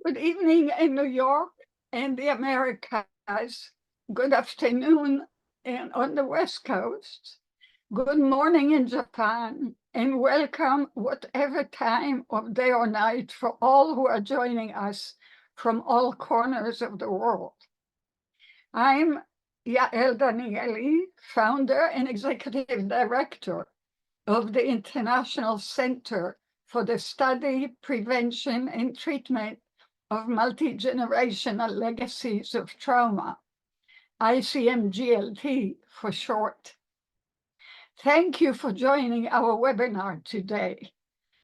Good evening in New York and the Americas. Good afternoon on the West Coast. Good morning in Japan, and welcome whatever time of day or night for all who are joining us from all corners of the world. I'm Yael Danieli, founder and executive director of the International Center for the Study, Prevention, and Treatment of Multi-Generational Legacies of Trauma, ICMGLT for short. Thank you for joining our webinar today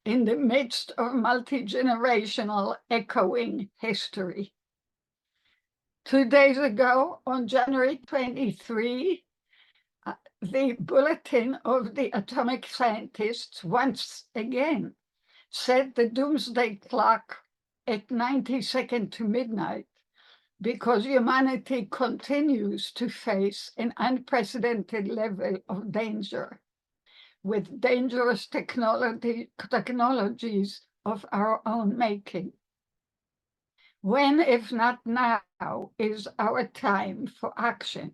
in the midst of multi-generational echoing history. 2 days ago, on January 23, the Bulletin of the Atomic Scientists once again set the Doomsday Clock at 90 seconds to midnight because humanity continues to face an unprecedented level of danger with dangerous technologies of our own making. When, if not now, is our time for action?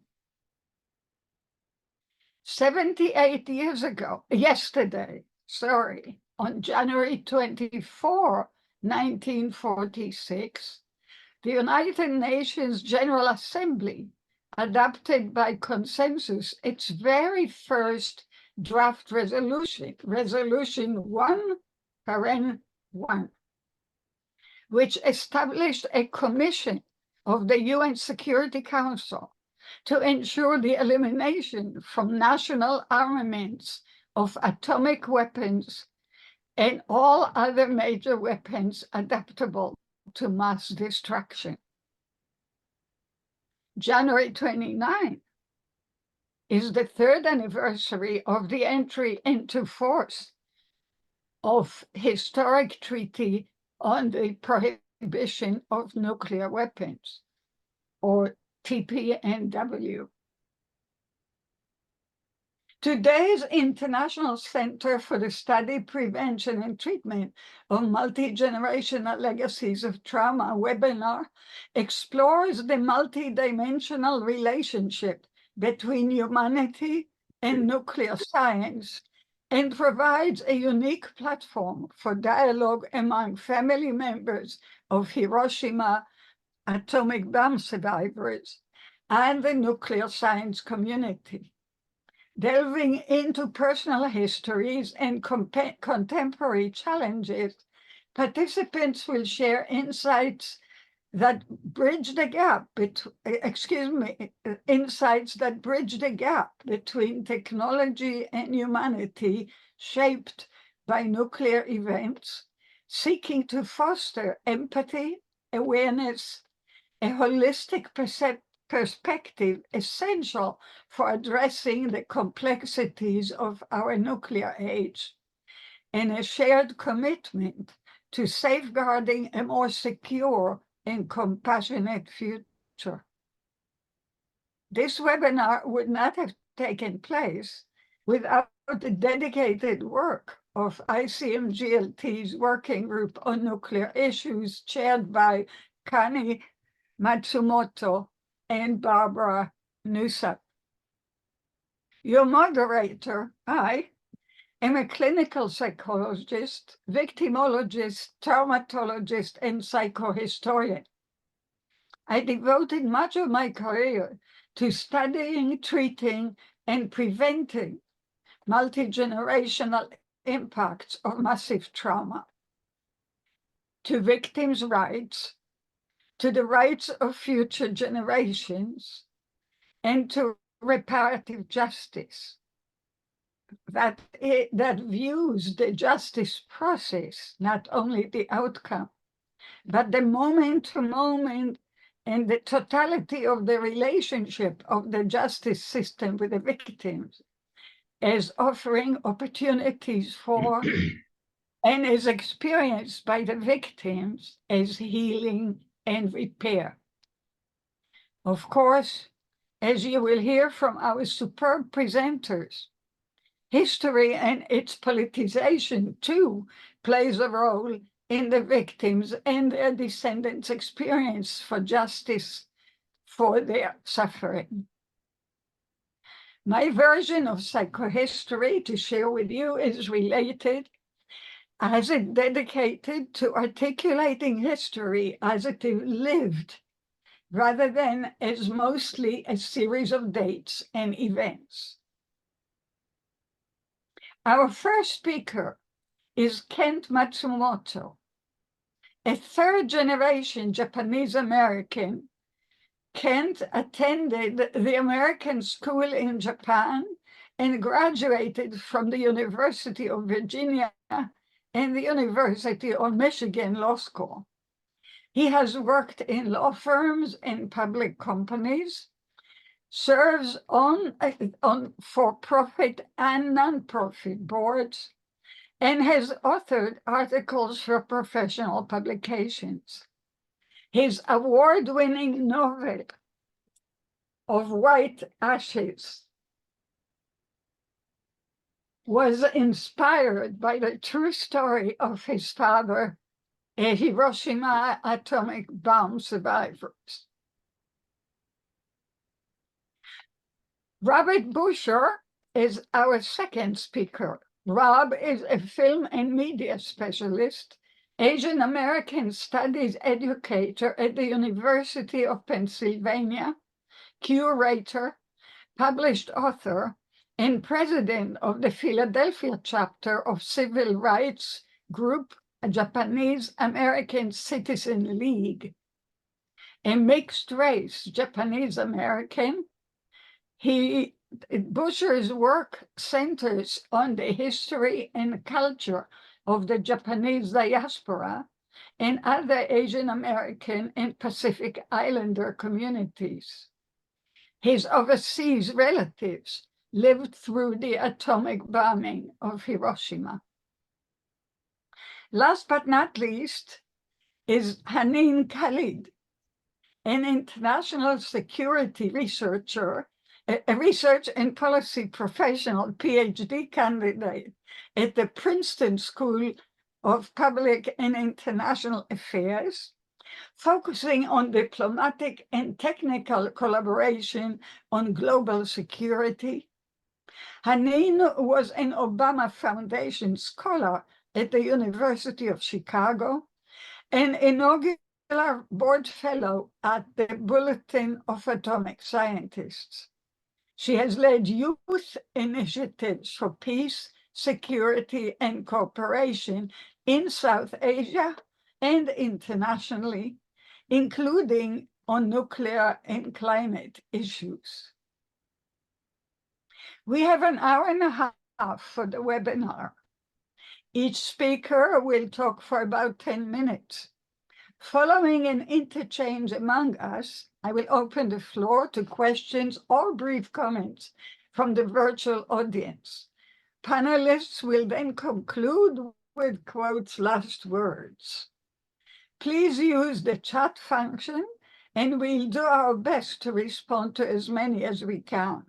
78 years ago, on January 24, 1946, the United Nations General Assembly adopted by consensus its very first draft resolution, Resolution 1-1, which established a commission of the UN Security Council to ensure the elimination from national armaments of atomic weapons and all other major weapons adaptable to mass destruction. January 29 is the third anniversary of the entry into force of historic treaty on the prohibition of nuclear weapons, or TPNW. Today's International Center for the Study, Prevention, and Treatment of Multi-Generational Legacies of Trauma webinar explores the multidimensional relationship between humanity and nuclear science and provides a unique platform for dialogue among family members of Hiroshima atomic bomb survivors and the nuclear science community. Delving into personal histories and contemporary challenges, participants will share insights that bridge the gap between technology and humanity shaped by nuclear events, seeking to foster empathy, awareness, a holistic perspective essential for addressing the complexities of our nuclear age, and a shared commitment to safeguarding a more secure and compassionate future. This webinar would not have taken place without the dedicated work of ICMGLT's Working Group on Nuclear Issues, chaired by Kani Matsumoto and Barbara Nusat. Your moderator, I am a clinical psychologist, victimologist, traumatologist, and psychohistorian. I devoted much of my career to studying, treating, and preventing multi-generational impacts of massive trauma, to victims' rights, to the rights of future generations, and to reparative justice that views the justice process, not only the outcome, but the moment to moment and the totality of the relationship of the justice system with the victims as offering opportunities for and is experienced by the victims as healing and repair. Of course, as you will hear from our superb presenters, history and its politicization too plays a role in the victims and their descendants' experience for justice for their suffering. My version of psychohistory to share with you is related, as it dedicated to articulating history as it is lived, rather than as mostly a series of dates and events. Our first speaker is Kent Matsumoto, a third-generation Japanese American. Kent attended the American School in Japan and graduated from the University of Virginia and the University of Michigan Law School. He has worked in law firms and public companies, serves on for-profit and non-profit boards, and has authored articles for professional publications. His award-winning novel, Of White Ashes, was inspired by the true story of his father, a Hiroshima atomic bomb survivor. Robert Busher is our second speaker. Rob is a film and media specialist, Asian American Studies educator at the University of Pennsylvania, curator, published author, and president of the Philadelphia chapter of civil rights group, a Japanese American Citizen League. A mixed race Japanese American, Busher's work centers on the history and culture of the Japanese diaspora and other Asian American and Pacific Islander communities. His overseas relatives lived through the atomic bombing of Hiroshima. Last but not least is Haneen Khalid, an international security researcher, a research and policy professional, PhD candidate at the Princeton School of Public and International Affairs, focusing on diplomatic and technical collaboration on global security. Haneen was an Obama Foundation scholar at the University of Chicago, an inaugural board fellow at the Bulletin of Atomic Scientists. She has led youth initiatives for peace, security, and cooperation in South Asia and internationally, including on nuclear and climate issues. We have an hour and a half for the webinar. Each speaker will talk for about 10 minutes. Following an interchange among us, I will open the floor to questions or brief comments from the virtual audience. Panelists will then conclude with quotes, last words. Please use the chat function, and we'll do our best to respond to as many as we can.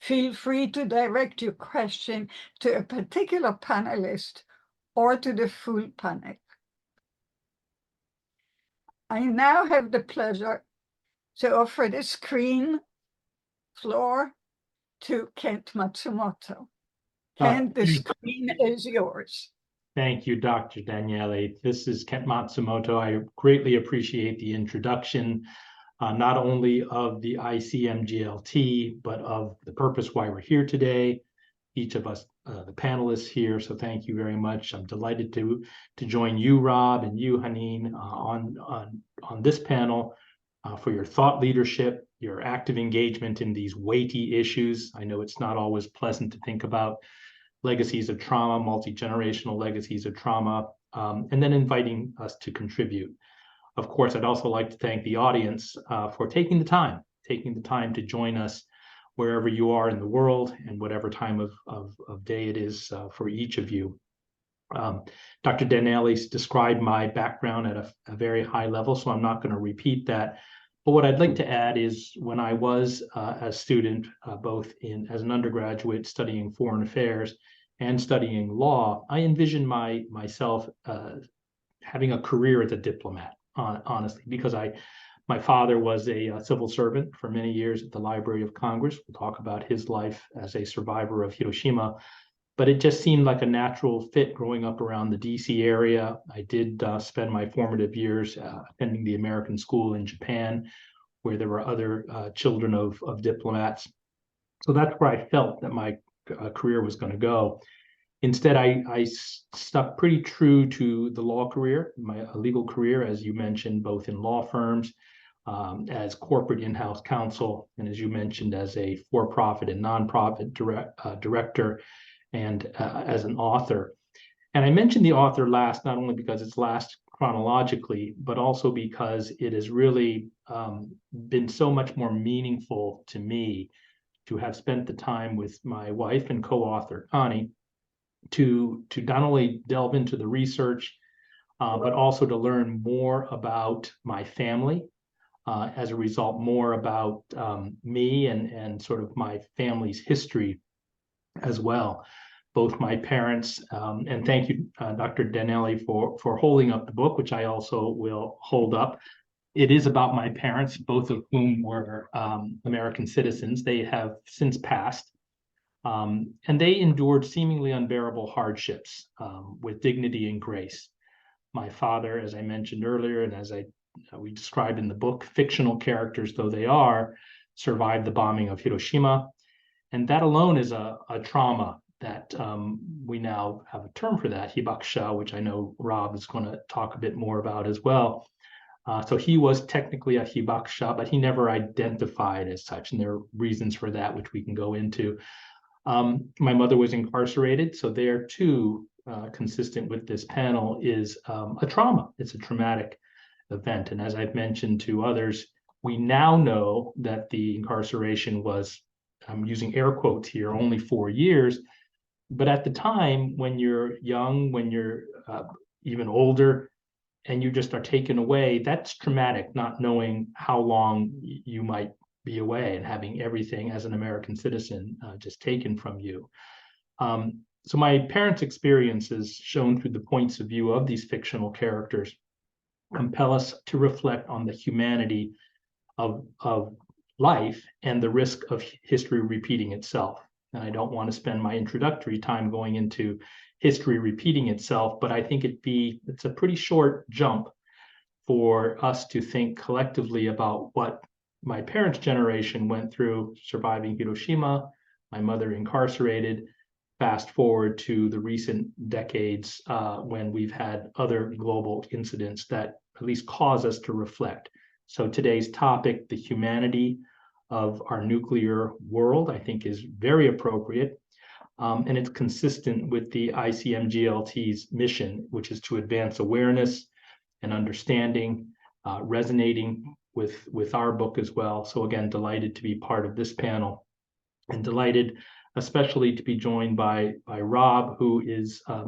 Feel free to direct your question to a particular panelist or to the full panel. I now have the pleasure to offer the screen floor to Kent Matsumoto. Kent, the screen is yours. Thank you, Dr. Daniele. This is Kent Matsumoto. I greatly appreciate the introduction, not only of the ICMGLT, but of the purpose why we're here today, each of us, the panelists here. So thank you very much. I'm delighted to join you, Rob, and you, Haneen, on this panel for your thought leadership, your active engagement in these weighty issues. I know it's not always pleasant to think about legacies of trauma, multi-generational legacies of trauma, and then inviting us to contribute. Of course, I'd also like to thank the audience for taking the time to join us wherever you are in the world and whatever time of day it is for each of you. Dr. Daniele described my background at a very high level, so I'm not going to repeat that. But what I'd like to add is when I was a student, both as an undergraduate studying foreign affairs and studying law, I envisioned myself having a career as a diplomat, honestly, because my father was a civil servant for many years at the Library of Congress. We'll talk about his life as a survivor of Hiroshima, but it just seemed like a natural fit growing up around the DC area. I did spend my formative years attending the American school in Japan, where there were other children of diplomats. So that's where I felt that my career was going to go. Instead, I stuck pretty true to the law career, my legal career, as you mentioned, both in law firms, as corporate in-house counsel, and as you mentioned, as a for-profit and nonprofit director, and as an author. And I mentioned the author last, not only because it's last chronologically, but also because it has really been so much more meaningful to me to have spent the time with my wife and co-author, Connie, to not only delve into the research, but also to learn more about my family. As a result, more about me and sort of my family's history as well. Both my parents, and thank you, Dr. Danelli, for holding up the book, which I also will hold up. It is about my parents, both of whom were American citizens. They have since passed. And they endured seemingly unbearable hardships with dignity and grace. My father, as I mentioned earlier, and as we described in the book, fictional characters though they are, survived the bombing of Hiroshima. And that alone is a trauma that we now have a term for that, hibakusha, which I know Rob is going to talk a bit more about as well. So he was technically a hibakusha, but he never identified as such. And there are reasons for that, which we can go into. My mother was incarcerated, so there too, consistent with this panel, is a trauma. It's a traumatic event. And as I've mentioned to others, we now know that the incarceration was, I'm using air quotes here, only 4 years. But at the time, when you're young, when you're even older, and you just are taken away, that's traumatic, not knowing how long you might be away and having everything as an American citizen just taken from you. So my parents' experiences, shown through the points of view of these fictional characters, compel us to reflect on the humanity of life and the risk of history repeating itself. And I don't want to spend my introductory time going into history repeating itself, but I think it's a pretty short jump for us to think collectively about what my parents' generation went through, surviving Hiroshima, my mother incarcerated, fast forward to the recent decades when we've had other global incidents that at least cause us to reflect. So today's topic, the humanity of our nuclear world, I think is very appropriate. And it's consistent with the ICMGLT's mission, which is to advance awareness and understanding, resonating with our book as well. So again, delighted to be part of this panel, and delighted especially to be joined by Rob, who is, I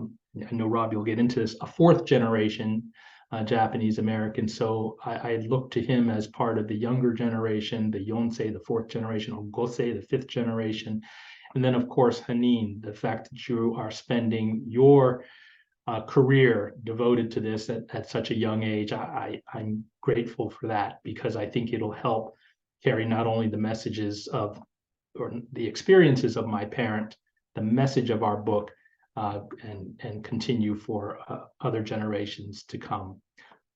know Rob, you'll get into this, a fourth generation Japanese American. So I look to him as part of the younger generation, the Yonsei, the fourth generation, or Gosei, the fifth generation. And then, of course, Hanin, the fact that you are spending your career devoted to this at such a young age, I'm grateful for that, because I think it'll help carry not only the messages of, or the experiences of my parent, the message of our book, and continue for other generations to come.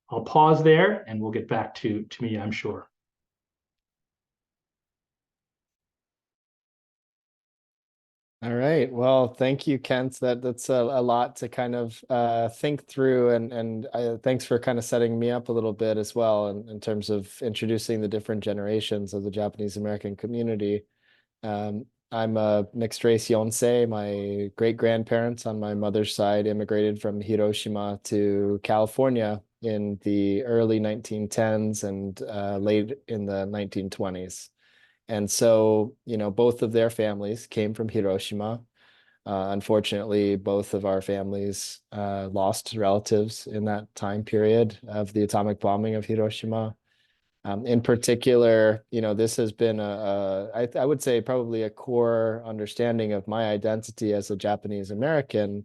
I'll pause there and we'll get back to me, I'm sure. All right. Well, thank you, Kent. That's a lot to kind of think through, and thanks for kind of setting me up a little bit as well in terms of introducing the different generations of the Japanese American community. I'm a mixed race Yonsei. My great-grandparents on my mother's side immigrated from Hiroshima to California in the early 1910s and late in the 1920s. And so, both of their families came from Hiroshima. Unfortunately, both of our families lost relatives in that time period of the atomic bombing of Hiroshima. In particular, this has been I would say probably a core understanding of my identity as a Japanese American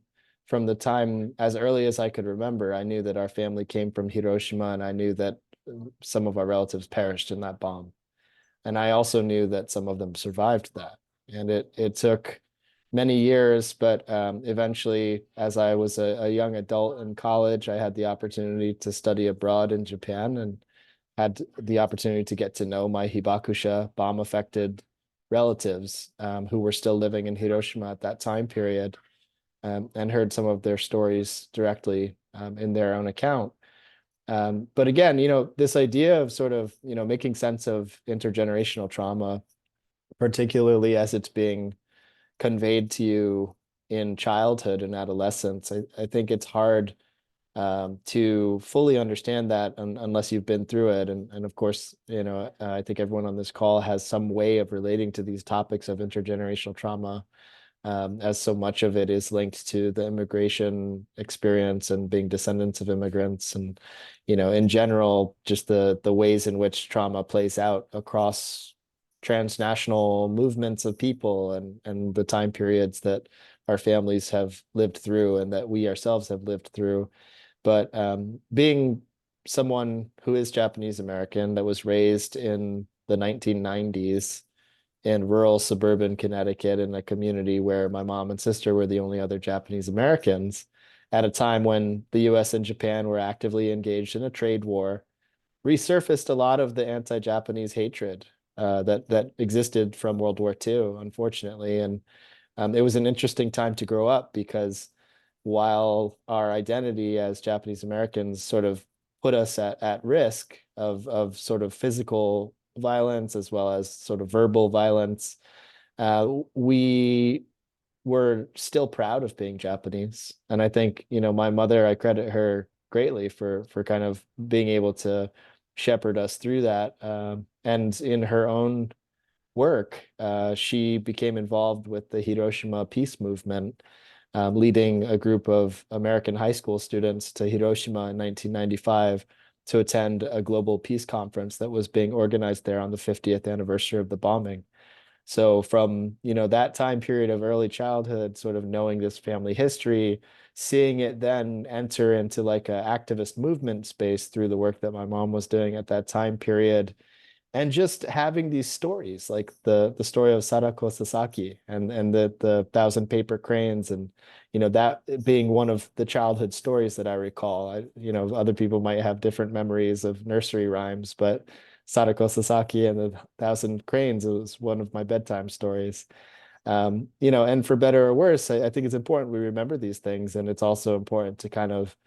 from the time as early as I could remember, I knew that our family came from Hiroshima, and I knew that some of our relatives perished in that bomb. And I also knew that some of them survived that. And it took many years, but eventually, as I was a young adult in college, I had the opportunity to study abroad in Japan and had the opportunity to get to know my Hibakusha bomb-affected relatives who were still living in Hiroshima at that time period, and heard some of their stories directly in their own account. But again, this idea of sort of, making sense of intergenerational trauma, particularly as it's being conveyed to you in childhood and adolescence, I think it's hard to fully understand that unless you've been through it. And of course, I think everyone on this call has some way of relating to these topics of intergenerational trauma, as so much of it is linked to the immigration experience and being descendants of immigrants, and in general, just the ways in which trauma plays out across transnational movements of people, and the time periods that our families have lived through and that we ourselves have lived through. But being someone who is Japanese American, that was raised in the 1990s in rural suburban Connecticut, in a community where my mom and sister were the only other Japanese Americans, at a time when the US and Japan were actively engaged in a trade war, resurfaced a lot of the anti-Japanese hatred that existed from World War II, unfortunately. And it was an interesting time to grow up, because while our identity as Japanese Americans sort of put us at risk of sort of physical violence as well as sort of verbal violence, we were still proud of being Japanese. And I think, my mother, I credit her greatly for kind of being able to shepherd us through that. And in her own work, she became involved with the Hiroshima peace movement, leading a group of American high school students to Hiroshima in 1995 to attend a global peace conference that was being organized there on the 50th anniversary of the bombing. So from, that time period of early childhood, sort of knowing this family history, seeing it then enter into like an activist movement space through the work that my mom was doing at that time period, and just having these stories like the story of Sadako Sasaki and the Thousand Paper Cranes, and that being one of the childhood stories that I recall. Other people might have different memories of nursery rhymes, but Sadako Sasaki and the Thousand Cranes was one of my bedtime stories. And for better or worse, I think it's important we remember these things, and it's also important to kind of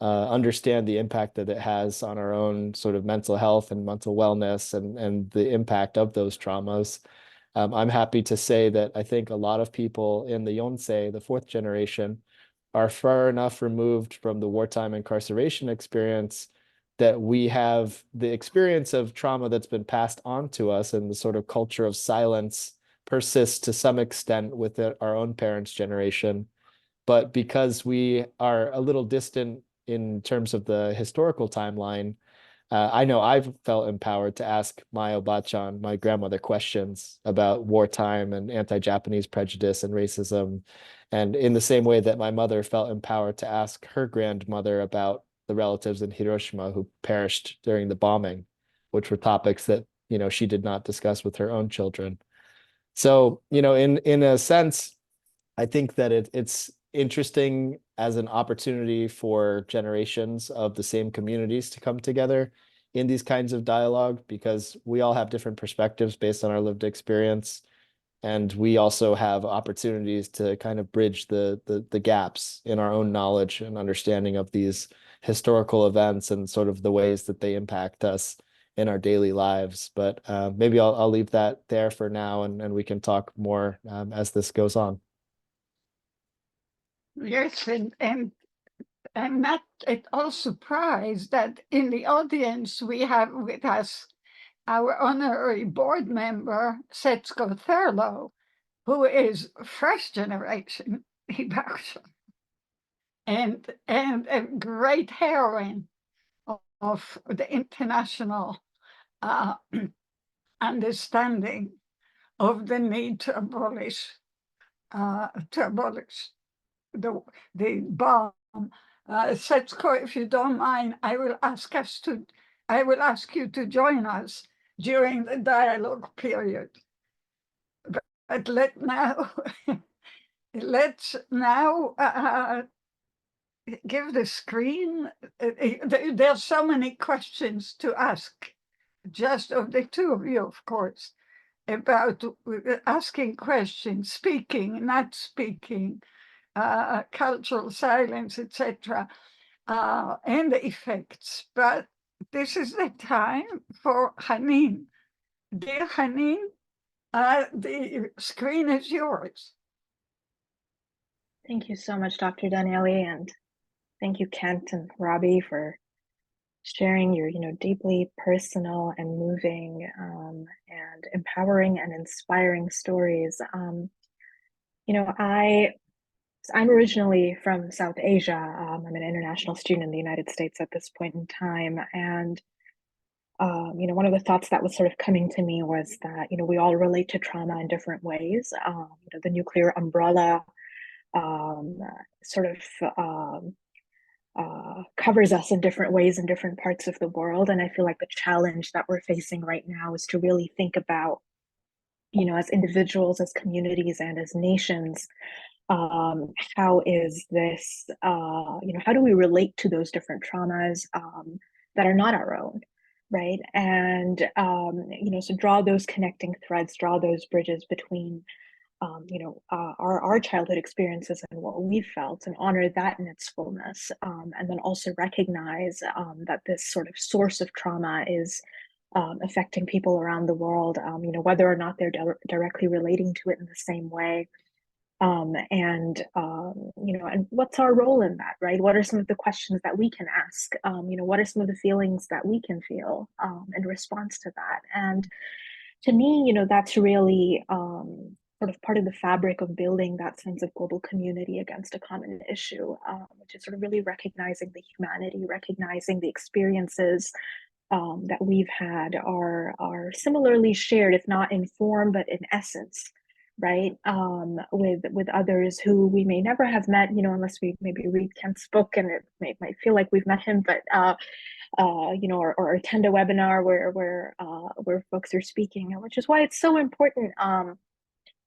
understand the impact that it has on our own sort of mental health and mental wellness, and the impact of those traumas. I'm happy to say that I think a lot of people in the Yonsei, the fourth generation, are far enough removed from the wartime incarceration experience that we have the experience of trauma that's been passed on to us, and the sort of culture of silence persists to some extent with our own parents' generation. But because we are a little distant in terms of the historical timeline, I know I've felt empowered to ask my Obachan, my grandmother, questions about wartime and anti-Japanese prejudice and racism. And in the same way that my mother felt empowered to ask her grandmother about the relatives in Hiroshima who perished during the bombing, which were topics that, she did not discuss with her own children. So, in a sense, I think that it's interesting as an opportunity for generations of the same communities to come together in these kinds of dialogue, because we all have different perspectives based on our lived experience. And we also have opportunities to kind of bridge the gaps in our own knowledge and understanding of these historical events and sort of the ways that they impact us in our daily lives. But maybe I'll leave that there for now, and we can talk more as this goes on. Yes, and I'm not at all surprised that in the audience we have with us our honorary board member, Setsuko Thurlow, who is first generation Hibakusha, and a great heroine of the international understanding of the need to abolish the bomb. Setsko, if you don't mind, I will ask you to join us during the dialogue period. But let's now give the screen. There's so many questions to ask, just of the two of you, of course, about asking questions, speaking, not speaking, cultural silence, etc., and the effects. But this is the time for Hanin. Dear Hanin, the screen is yours. Thank you so much, Dr. Daniele, and thank you, Kent and Robbie, for sharing your, deeply personal and moving and empowering and inspiring stories. I'm originally from South Asia. I'm an international student in the United States at this point in time, and one of the thoughts that was sort of coming to me was that we all relate to trauma in different ways. The nuclear umbrella sort of covers us in different ways in different parts of the world. And I feel like the challenge that we're facing right now is to really think about, as individuals, as communities, and as nations, how is this, how do we relate to those different traumas that are not our own, right? And, so draw those connecting threads, draw those bridges between our childhood experiences and what we felt, and honor that in its fullness, and then also recognize that this sort of source of trauma is affecting people around the world, whether or not they're directly relating to it in the same way, and what's our role in that, right? What are some of the questions that we can ask? What are some of the feelings that we can feel in response to that? And to me, that's really sort of part of the fabric of building that sense of global community against a common issue, which is sort of really recognizing the humanity, recognizing the experiences that we've had are similarly shared, if not in form, but in essence, right? With others who we may never have met, unless we maybe read Kent's book and it might feel like we've met him, but or attend a webinar where folks are speaking, which is why it's so important.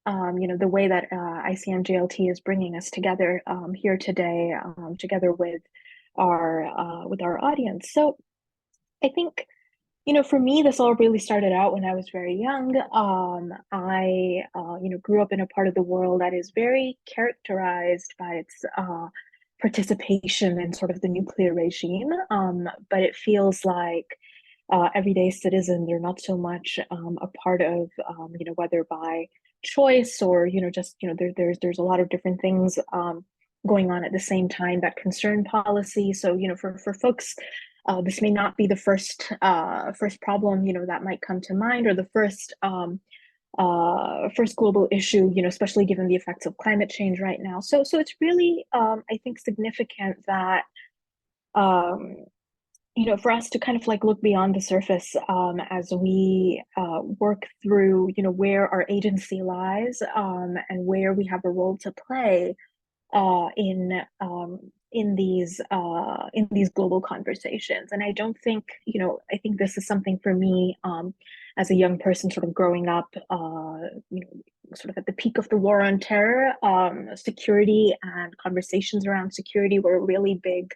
The way that ICMGLT is bringing us together here today, together with our audience. So I think, for me, this all really started out when I was very young. I grew up in a part of the world that is very characterized by its participation in sort of the nuclear regime, but it feels like everyday citizens are not so much a part of, whether by choice or there's a lot of different things going on at the same time that concern policy. So for folks, this may not be the first problem that might come to mind, or the first global issue, especially given the effects of climate change right now. So it's really I think significant that for us to kind of like look beyond the surface as we work through, where our agency lies and where we have a role to play in these global conversations. And I don't think, I think this is something for me as a young person sort of growing up, sort of at the peak of the war on terror, security and conversations around security were a really big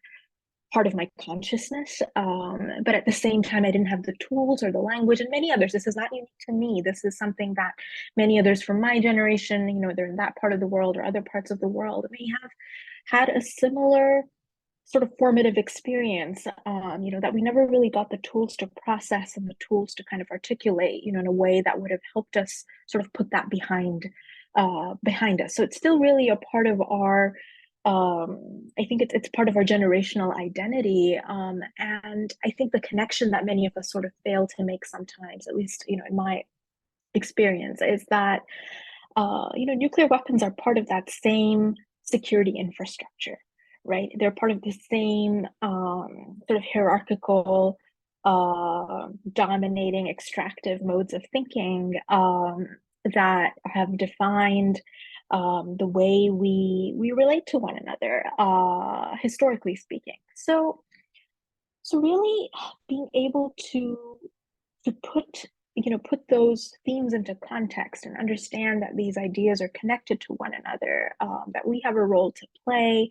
part of my consciousness. But at the same time, I didn't have the tools or the language, and many others. This is not unique to me. This is something that many others from my generation, they're in that part of the world or other parts of the world, may have had a similar sort of formative experience, that we never really got the tools to process and the tools to kind of articulate, in a way that would have helped us sort of put that behind us. So it's still really a part of our I think it's part of our generational identity. And I think the connection that many of us sort of fail to make sometimes, at least, in my experience, is that, nuclear weapons are part of that same security infrastructure, right? They're part of the same sort of hierarchical, dominating, extractive modes of thinking that have defined the way we relate to one another, historically speaking. So really being able to put put those themes into context and understand that these ideas are connected to one another, that we have a role to play,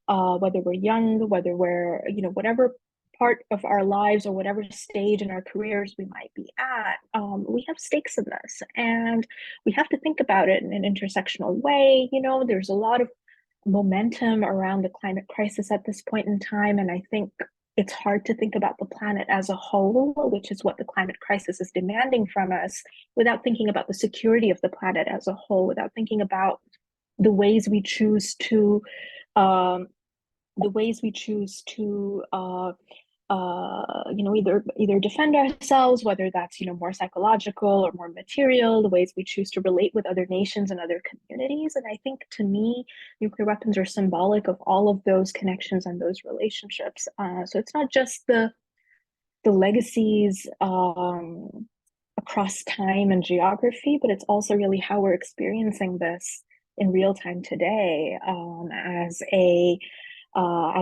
whether we're young, whether we're, whatever part of our lives or whatever stage in our careers we might be at, we have stakes in this, and we have to think about it in an intersectional way. There's a lot of momentum around the climate crisis at this point in time, and I think it's hard to think about the planet as a whole, which is what the climate crisis is demanding from us, without thinking about the security of the planet as a whole, without thinking about the ways we choose to um, either defend ourselves, whether that's more psychological or more material, the ways we choose to relate with other nations and other communities. And I think, to me, nuclear weapons are symbolic of all of those connections and those relationships. So it's not just the legacies across time and geography, but it's also really how we're experiencing this in real time today, as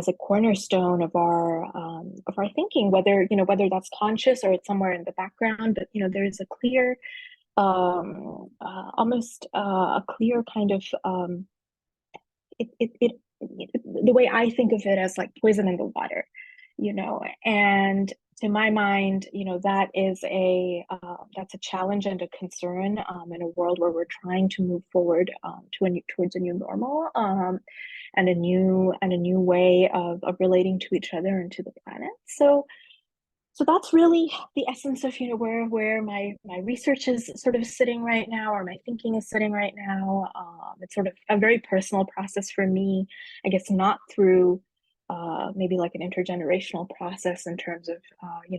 a cornerstone of our thinking, whether that's conscious or it's somewhere in the background. But there's a clear, almost a clear kind of the way I think of it as like poison in the water, and to my mind, that is that's a challenge and a concern in a world where we're trying to move forward towards a new normal, and a new way of relating to each other and to the planet. So that's really the essence of where my research is sort of sitting right now, or my thinking is sitting right now. It's sort of a very personal process for me, I guess, not through maybe like an intergenerational process in terms of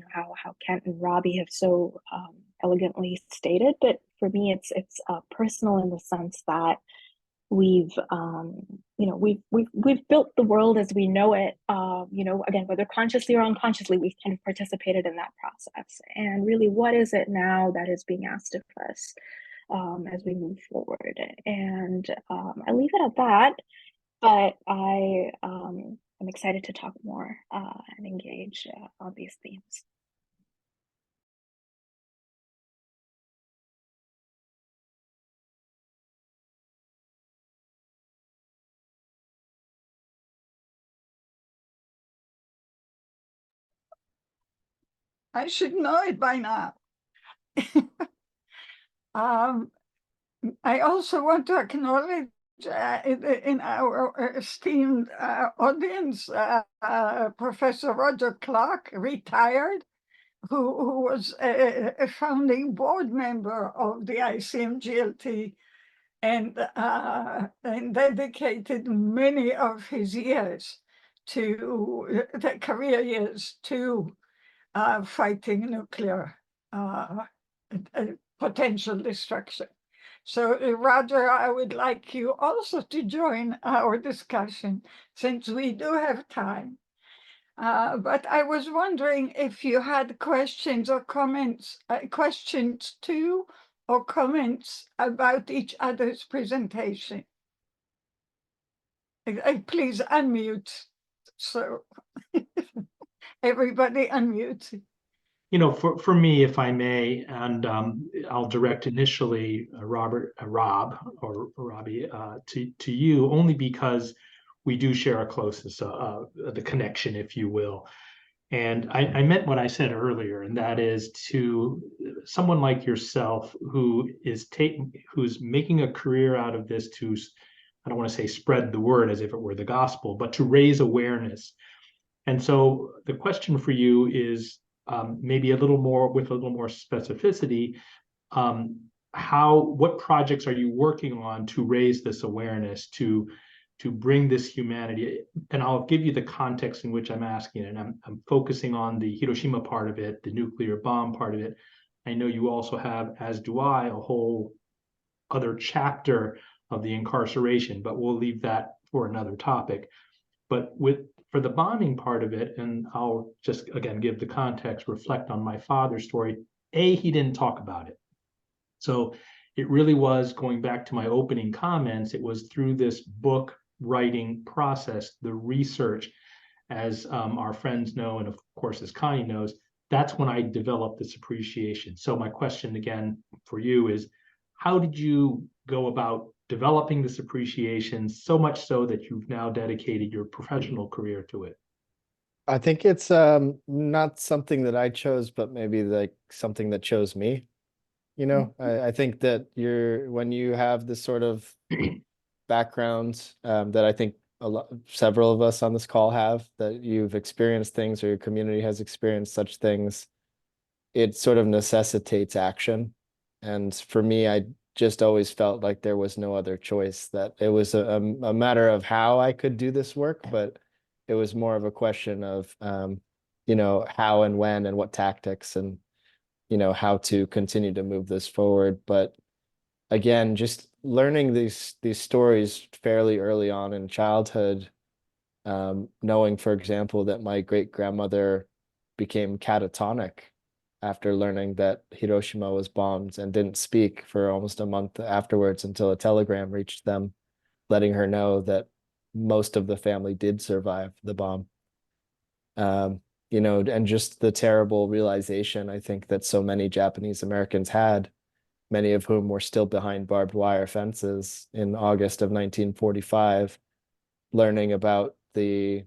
how Kent and Robbie have so elegantly stated, but for me it's personal in the sense that we've built the world as we know it, again, whether consciously or unconsciously, we've kind of participated in that process. And really, what is it now that is being asked of us as we move forward? And I leave it at that, but I'm excited to talk more and engage on these themes. I should know it by now. I also want to acknowledge in our esteemed audience, Professor Roger Clark, retired, who was a founding board member of the ICMGLT, and dedicated many of his years the career years to fighting nuclear potential destruction. So, Roger, I would like you also to join our discussion, since we do have time. But I was wondering if you had questions or comments, questions to or comments about each other's presentation. Please unmute. So everybody unmute. For me, if I may, and I'll direct initially Rob or Robbie to you, only because we do share a closeness, the connection, if you will. And I meant what I said earlier, and that is to someone like yourself who's making a career out of this to, I don't want to say spread the word as if it were the gospel, but to raise awareness. And so the question for you is, maybe with a little more specificity, what projects are you working on to raise this awareness, to bring this humanity? And I'll give you the context in which I'm asking it. And I'm focusing on the Hiroshima part of it, the nuclear bomb part of it. I know you also have, as do I, a whole other chapter of the incarceration, but we'll leave that for another topic. But for the bombing part of it, and I'll just, again, give the context, reflect on my father's story. He didn't talk about it. So it really was, going back to my opening comments, it was through this book writing process, the research, as our friends know, and of course, as Connie knows, that's when I developed this appreciation. So my question again for you is, how did you go about developing this appreciation, so much so that you've now dedicated your professional career to it? I think it's not something that I chose, but maybe like something that chose me. You know, I think that when you have this sort of background that I think several of us on this call have, that you've experienced things or your community has experienced such things, it sort of necessitates action. And for me, I just always felt like there was no other choice, that it was a matter of how I could do this work, but it was more of a question of, you know, how and when and what tactics and, you know, how to continue to move this forward. But again, just learning these stories fairly early on in childhood, knowing, for example, that my great grandmother became catatonic after learning that Hiroshima was bombed and didn't speak for almost a month afterwards until a telegram reached them, letting her know that most of the family did survive the bomb. You know, and just the terrible realization, I think, that so many Japanese Americans had, many of whom were still behind barbed wire fences in August of 1945, learning about the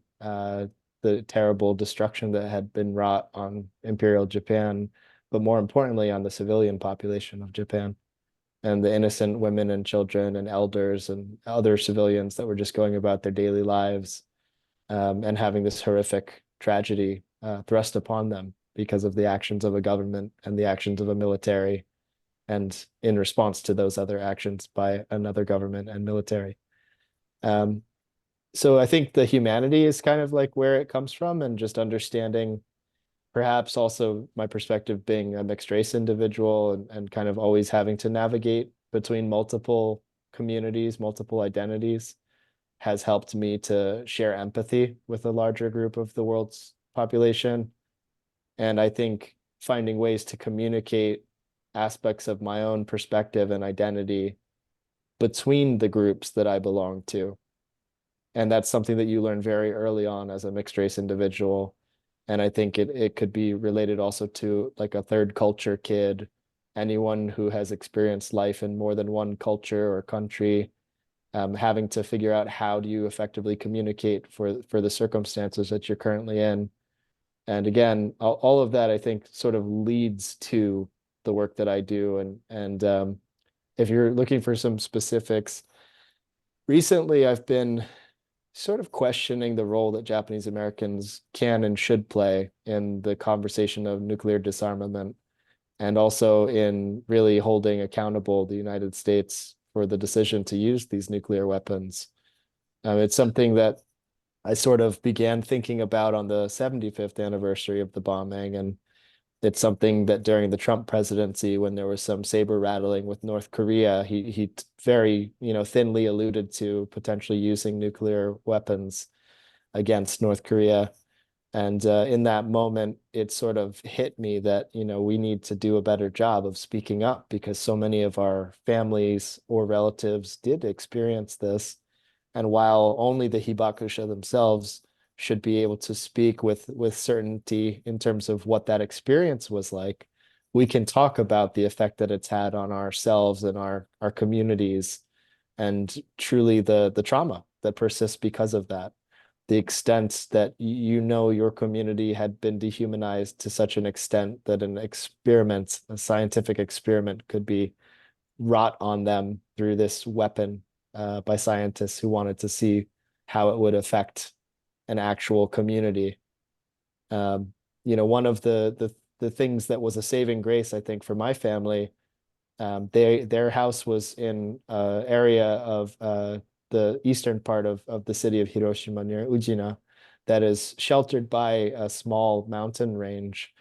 terrible destruction that had been wrought on Imperial Japan, but more importantly on the civilian population of Japan and the innocent women and children and elders and other civilians that were just going about their daily lives, and having this horrific tragedy thrust upon them because of the actions of a government and the actions of a military, and in response to those other actions by another government and military. So I think the humanity is kind of like where it comes from, and just understanding, perhaps also my perspective being a mixed race individual and kind of always having to navigate between multiple communities, multiple identities, has helped me to share empathy with a larger group of the world's population. And I think finding ways to communicate aspects of my own perspective and identity between the groups that I belong to. And that's something that you learn very early on as a mixed race individual. And I think it could be related also to like a third culture kid, anyone who has experienced life in more than one culture or country, having to figure out how do you effectively communicate for the circumstances that you're currently in. And again, all of that I think sort of leads to the work that I do. And if you're looking for some specifics, recently I've been sort of questioning the role that Japanese Americans can and should play in the conversation of nuclear disarmament, and also in really holding accountable the United States for the decision to use these nuclear weapons. It's something that I sort of began thinking about on the 75th anniversary of the bombing, and it's something that during the Trump presidency, when there was some saber rattling with North Korea, he very, you know, thinly alluded to potentially using nuclear weapons against North Korea. And in that moment, it sort of hit me that, you know, we need to do a better job of speaking up, because so many of our families or relatives did experience this. And while only the hibakusha themselves should be able to speak with certainty in terms of what that experience was like, we can talk about the effect that it's had on ourselves and our communities, and truly the trauma that persists because of that. The extent that you know your community had been dehumanized to such an extent that an experiment, a scientific experiment, could be wrought on them through this weapon by scientists who wanted to see how it would affect an actual community. You know, one of the things that was a saving grace, I think, for my family, their house was in an area of the eastern part of the city of Hiroshima near Ujina, that is sheltered by a small mountain range.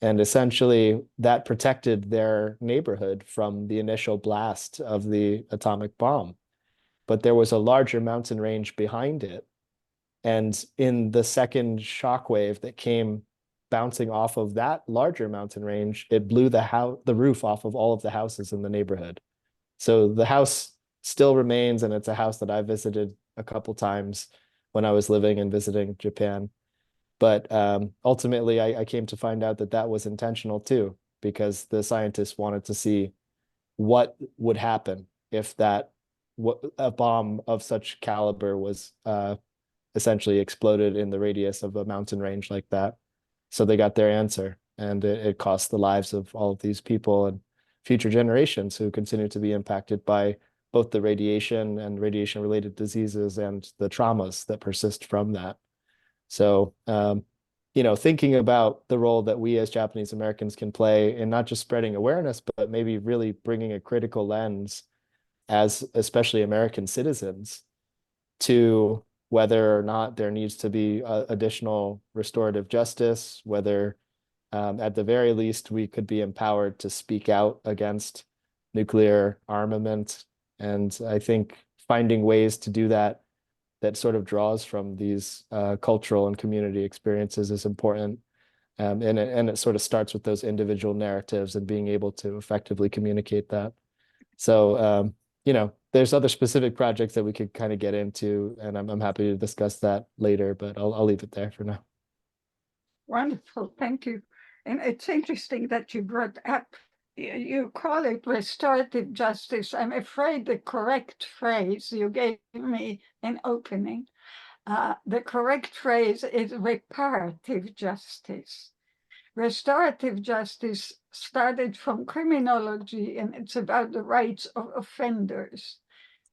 And essentially that protected their neighborhood from the initial blast of the atomic bomb. But there was a larger mountain range behind it. And in the second shockwave that came bouncing off of that larger mountain range, it blew the roof off of all of the houses in the neighborhood. So the house still remains, and it's a house that I visited a couple times when I was living and visiting Japan. But ultimately, I came to find out that that was intentional too, because the scientists wanted to see what would happen if a bomb of such caliber was essentially exploded in the radius of a mountain range like that. So they got their answer, and it cost the lives of all of these people and future generations who continue to be impacted by both the radiation and radiation-related diseases and the traumas that persist from that. So, thinking about the role that we as Japanese Americans can play in not just spreading awareness, but maybe really bringing a critical lens as especially American citizens to whether or not there needs to be additional restorative justice, whether at the very least we could be empowered to speak out against nuclear armament. And I think finding ways to do that sort of draws from these cultural and community experiences is important. And it sort of starts with those individual narratives and being able to effectively communicate that. So, there's other specific projects that we could kind of get into, and I'm happy to discuss that later, but I'll leave it there for now. Wonderful, thank you. And it's interesting that you brought up, you call it restorative justice. I'm afraid the correct phrase, you gave me an opening, the correct phrase is reparative justice. Restorative justice started from criminology, and it's about the rights of offenders.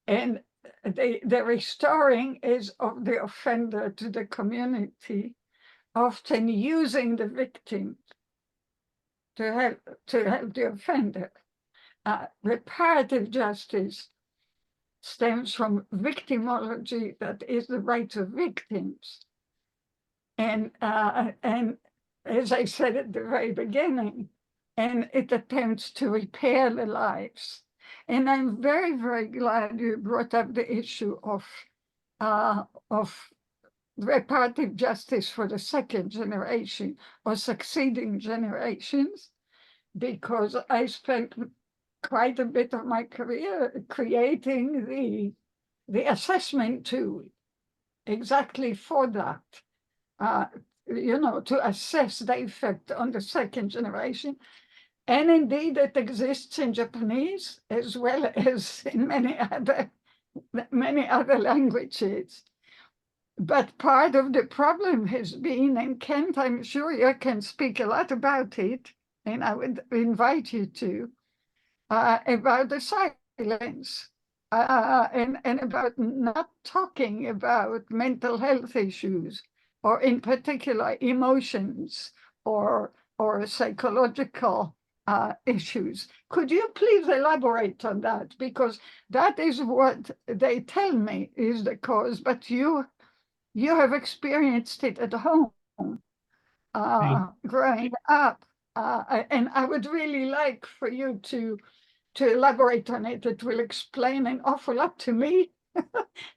And the restoring is of the offender to the community, often using the victim to help the offender. Reparative justice stems from victimology, that is the rights of victims. And as I said at the very beginning, and it attempts to repair the lives. And I'm very, very glad you brought up the issue of reparative justice for the second generation or succeeding generations, because I spent quite a bit of my career creating the assessment tool exactly for that. To assess the effect on the second generation. And indeed, it exists in Japanese as well as in many other languages. But part of the problem has been, and Kent, I'm sure you can speak a lot about it, and I would invite you to, about the silence. And about not talking about mental health issues, or in particular emotions or psychological issues. Could you please elaborate on that? Because that is what they tell me is the cause, but you have experienced it at home, growing up. And I would really like for you to elaborate on it. It will explain an awful lot to me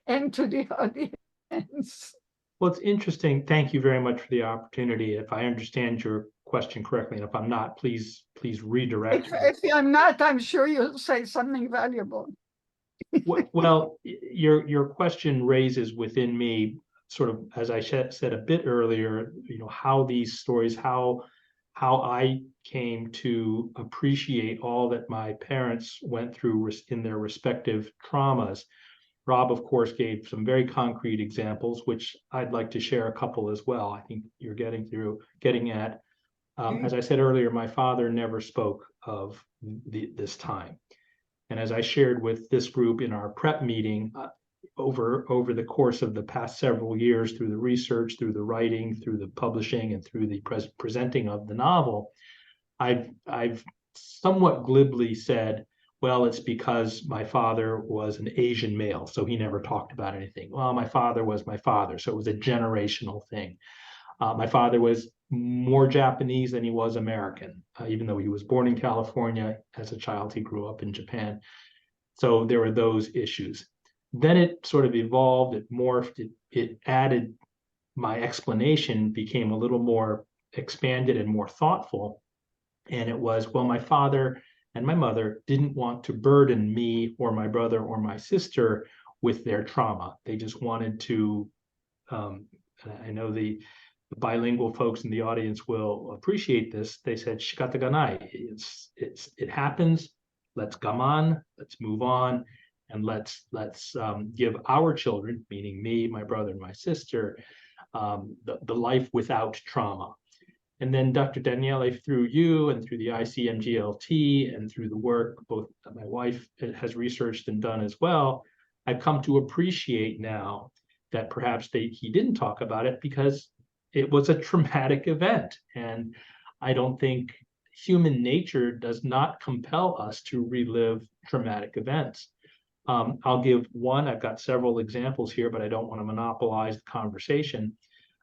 and to the audience. Well, it's interesting. Thank you very much for the opportunity. If I understand your question correctly, and if I'm not, please redirect me. If I'm not, I'm sure you'll say something valuable. Well, your question raises within me, sort of, as I said a bit earlier, how these stories, how I came to appreciate all that my parents went through in their respective traumas. Rob, of course, gave some very concrete examples, which I'd like to share a couple as well. I think you're getting at. As I said earlier, my father never spoke of this time. And as I shared with this group in our prep meeting, over the course of the past several years, through the research, through the writing, through the publishing, and through the presenting of the novel, I've somewhat glibly said, well, it's because my father was an Asian male, so he never talked about anything. Well, my father was my father, so it was a generational thing. My father was more Japanese than he was American, even though he was born in California. As a child, he grew up in Japan. So there were those issues. Then it sort of evolved, it morphed, it added, my explanation became a little more expanded and more thoughtful. And it was, well, my father and my mother didn't want to burden me or my brother or my sister with their trauma. They just wanted to, I know the bilingual folks in the audience will appreciate this. They said, "Shikataganai, it happens. Let's gaman, let's move on, and let's give our children, meaning me, my brother, and my sister, the life without trauma." And then Dr. Daniele, through you and through the ICMGLT and through the work both that my wife has researched and done as well, I've come to appreciate now that perhaps he didn't talk about it because it was a traumatic event. And I don't think human nature does not compel us to relive traumatic events. I'll give one. I've got several examples here, but I don't want to monopolize the conversation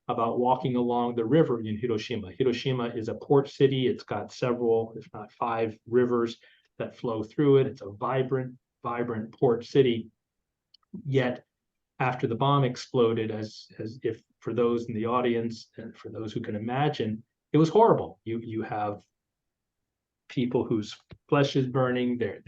about walking along the river in Hiroshima. Hiroshima is a port city. It's got several, if not 5 rivers that flow through it. It's a vibrant port city. Yet after the bomb exploded, as if for those in the audience and for those who can imagine, it was horrible. You have people whose flesh is burning, their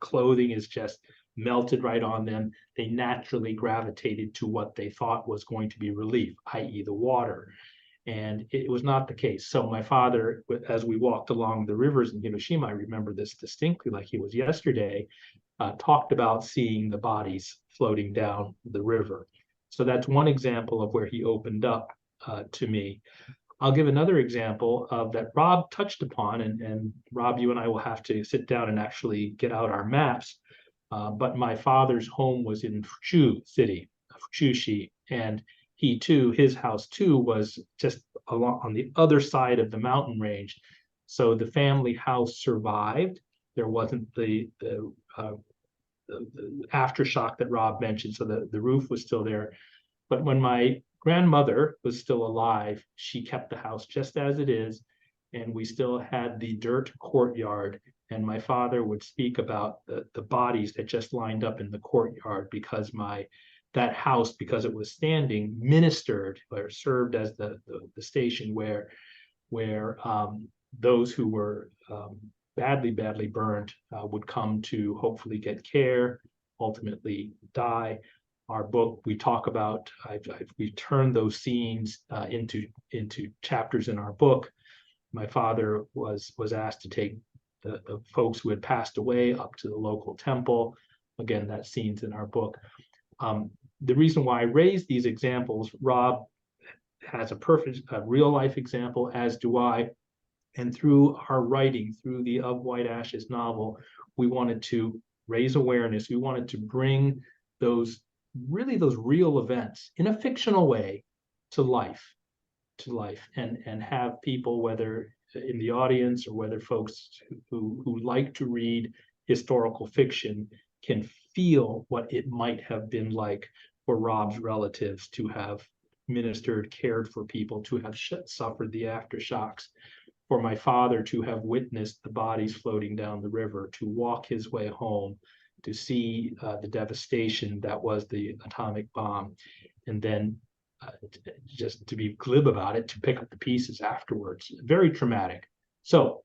clothing is just melted right on them. They naturally gravitated to what they thought was going to be relief, i.e. the water. And it was not the case. So my father, as we walked along the rivers in Hiroshima, I remember this distinctly like it was yesterday, talked about seeing the bodies floating down the river. So that's one example of where he opened up to me. I'll give another example of that Rob touched upon, and Rob, you and I will have to sit down and actually get out our maps. But my father's home was in Fuchu City, Fuchushi, and he too, his house too, was just along on the other side of the mountain range. So the family house survived. There wasn't the aftershock that Rob mentioned, so the roof was still there. But when my grandmother was still alive, she kept the house just as it is, and we still had the dirt courtyard. And my father would speak about the bodies that just lined up in the courtyard because that house, because it was standing, ministered or served as the station where those who were badly burned would come to hopefully get care, ultimately die. Our book, we talk about, we turned those scenes into chapters in our book. My father was asked to take the folks who had passed away up to the local temple. Again, that scene's in our book. The reason why I raise these examples, Rob has a perfect real life example, as do I. And through our writing, through the Of White Ashes novel, we wanted to raise awareness. We wanted to bring those real events in a fictional way to life, and have people, whether in the audience or whether folks who like to read historical fiction, can feel what it might have been like for Rob's relatives to have ministered, cared for people, to have suffered the aftershocks, for my father to have witnessed the bodies floating down the river, to walk his way home, to see the devastation that was the atomic bomb, and then just to be glib about it, to pick up the pieces afterwards. Very traumatic. So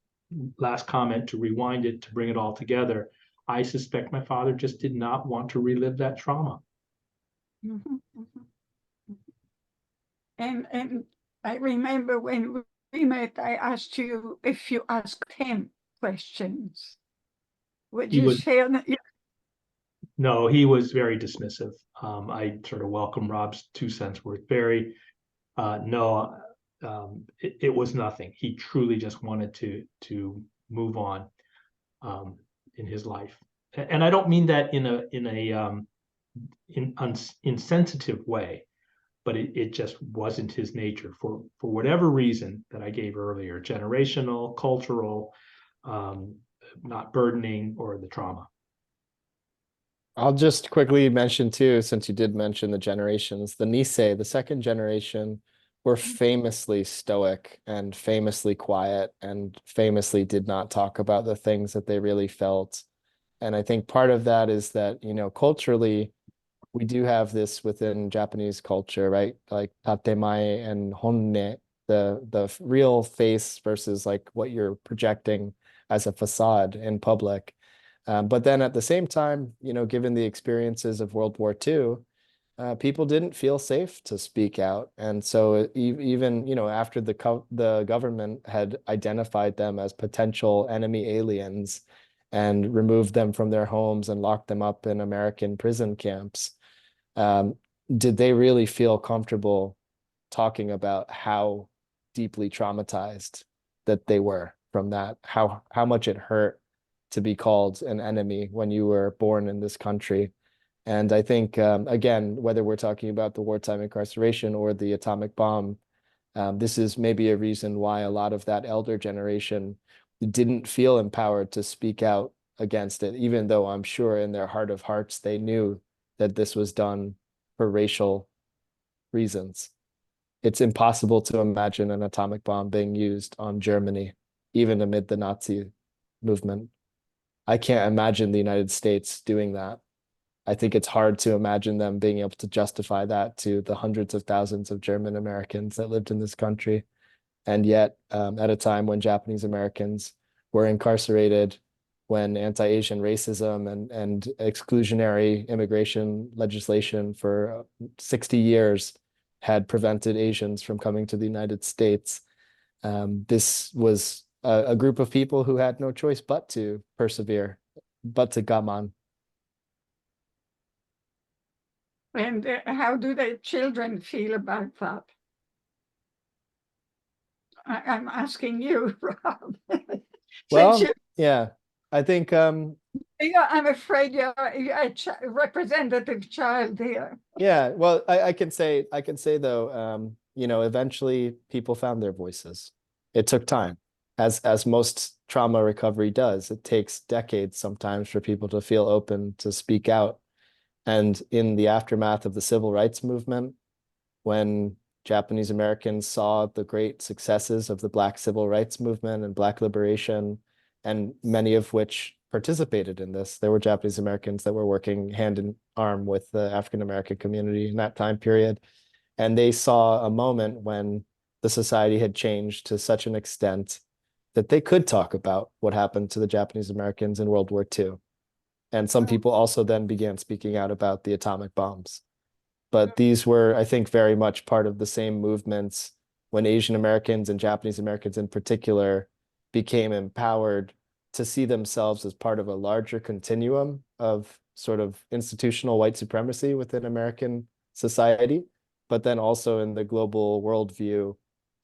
last comment, to rewind it, to bring it all together, I suspect my father just did not want to relive that trauma. Mhm, mhm, mhm. And I remember when we met, I asked you if you asked him questions. Would He you was share? No, he was very dismissive. I sort of welcome Rob's 2 cents worth. Very, no, it was nothing. He truly just wanted to move on in his life, and I don't mean that in a insensitive way, but it just wasn't his nature for whatever reason that I gave earlier: generational, cultural, not burdening, or the trauma. I'll just quickly mention too, since you did mention the generations, the Nisei, the second generation, were famously stoic and famously quiet and famously did not talk about the things that they really felt. And I think part of that is that, you know, culturally, we do have this within Japanese culture, right? Like tatemae and honne, the real face versus like what you're projecting. as a facade in public. But then at the same time, given the experiences of World War II, people didn't feel safe to speak out. And so even, after the government had identified them as potential enemy aliens and removed them from their homes and locked them up in American prison camps, did they really feel comfortable talking about how deeply traumatized that they were from that, how much it hurt to be called an enemy when you were born in this country? And I think, again, whether we're talking about the wartime incarceration or the atomic bomb, this is maybe a reason why a lot of that elder generation didn't feel empowered to speak out against it, even though I'm sure in their heart of hearts they knew that this was done for racial reasons. It's impossible to imagine an atomic bomb being used on Germany, even amid the Nazi movement. I can't imagine the United States doing that. I think it's hard to imagine them being able to justify that to the hundreds of thousands of German Americans that lived in this country. And yet, at a time when Japanese Americans were incarcerated, when anti-Asian racism and exclusionary immigration legislation for 60 years had prevented Asians from coming to the United States, this was a group of people who had no choice but to persevere, but to gaman. And how do the children feel about that? I'm asking you, Rob. Well, yeah, I think I'm afraid you're a representative child here. Yeah, well, I can say though, eventually people found their voices. It took time, as most trauma recovery does. It takes decades sometimes for people to feel open to speak out. And in the aftermath of the civil rights movement, when Japanese Americans saw the great successes of the Black civil rights movement and Black liberation, and many of which participated in this. There were Japanese Americans that were working hand in arm with the African American community in that time period. And they saw a moment when the society had changed to such an extent that they could talk about what happened to the Japanese Americans in World War II. And some people also then began speaking out about the atomic bombs. But these were, I think, very much part of the same movements when Asian Americans and Japanese Americans in particular became empowered to see themselves as part of a larger continuum of sort of institutional white supremacy within American society, but then also in the global worldview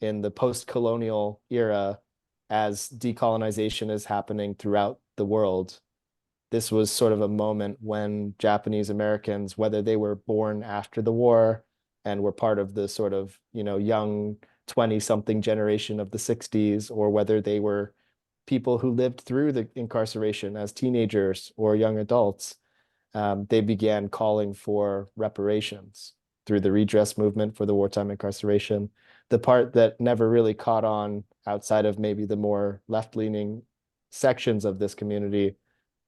in the post-colonial era as decolonization is happening throughout the world. This was sort of a moment when Japanese Americans, whether they were born after the war and were part of the sort of, young 20-something generation of the 60s, or whether they were people who lived through the incarceration as teenagers or young adults, they began calling for reparations through the redress movement for the wartime incarceration. The part that never really caught on outside of maybe the more left-leaning sections of this community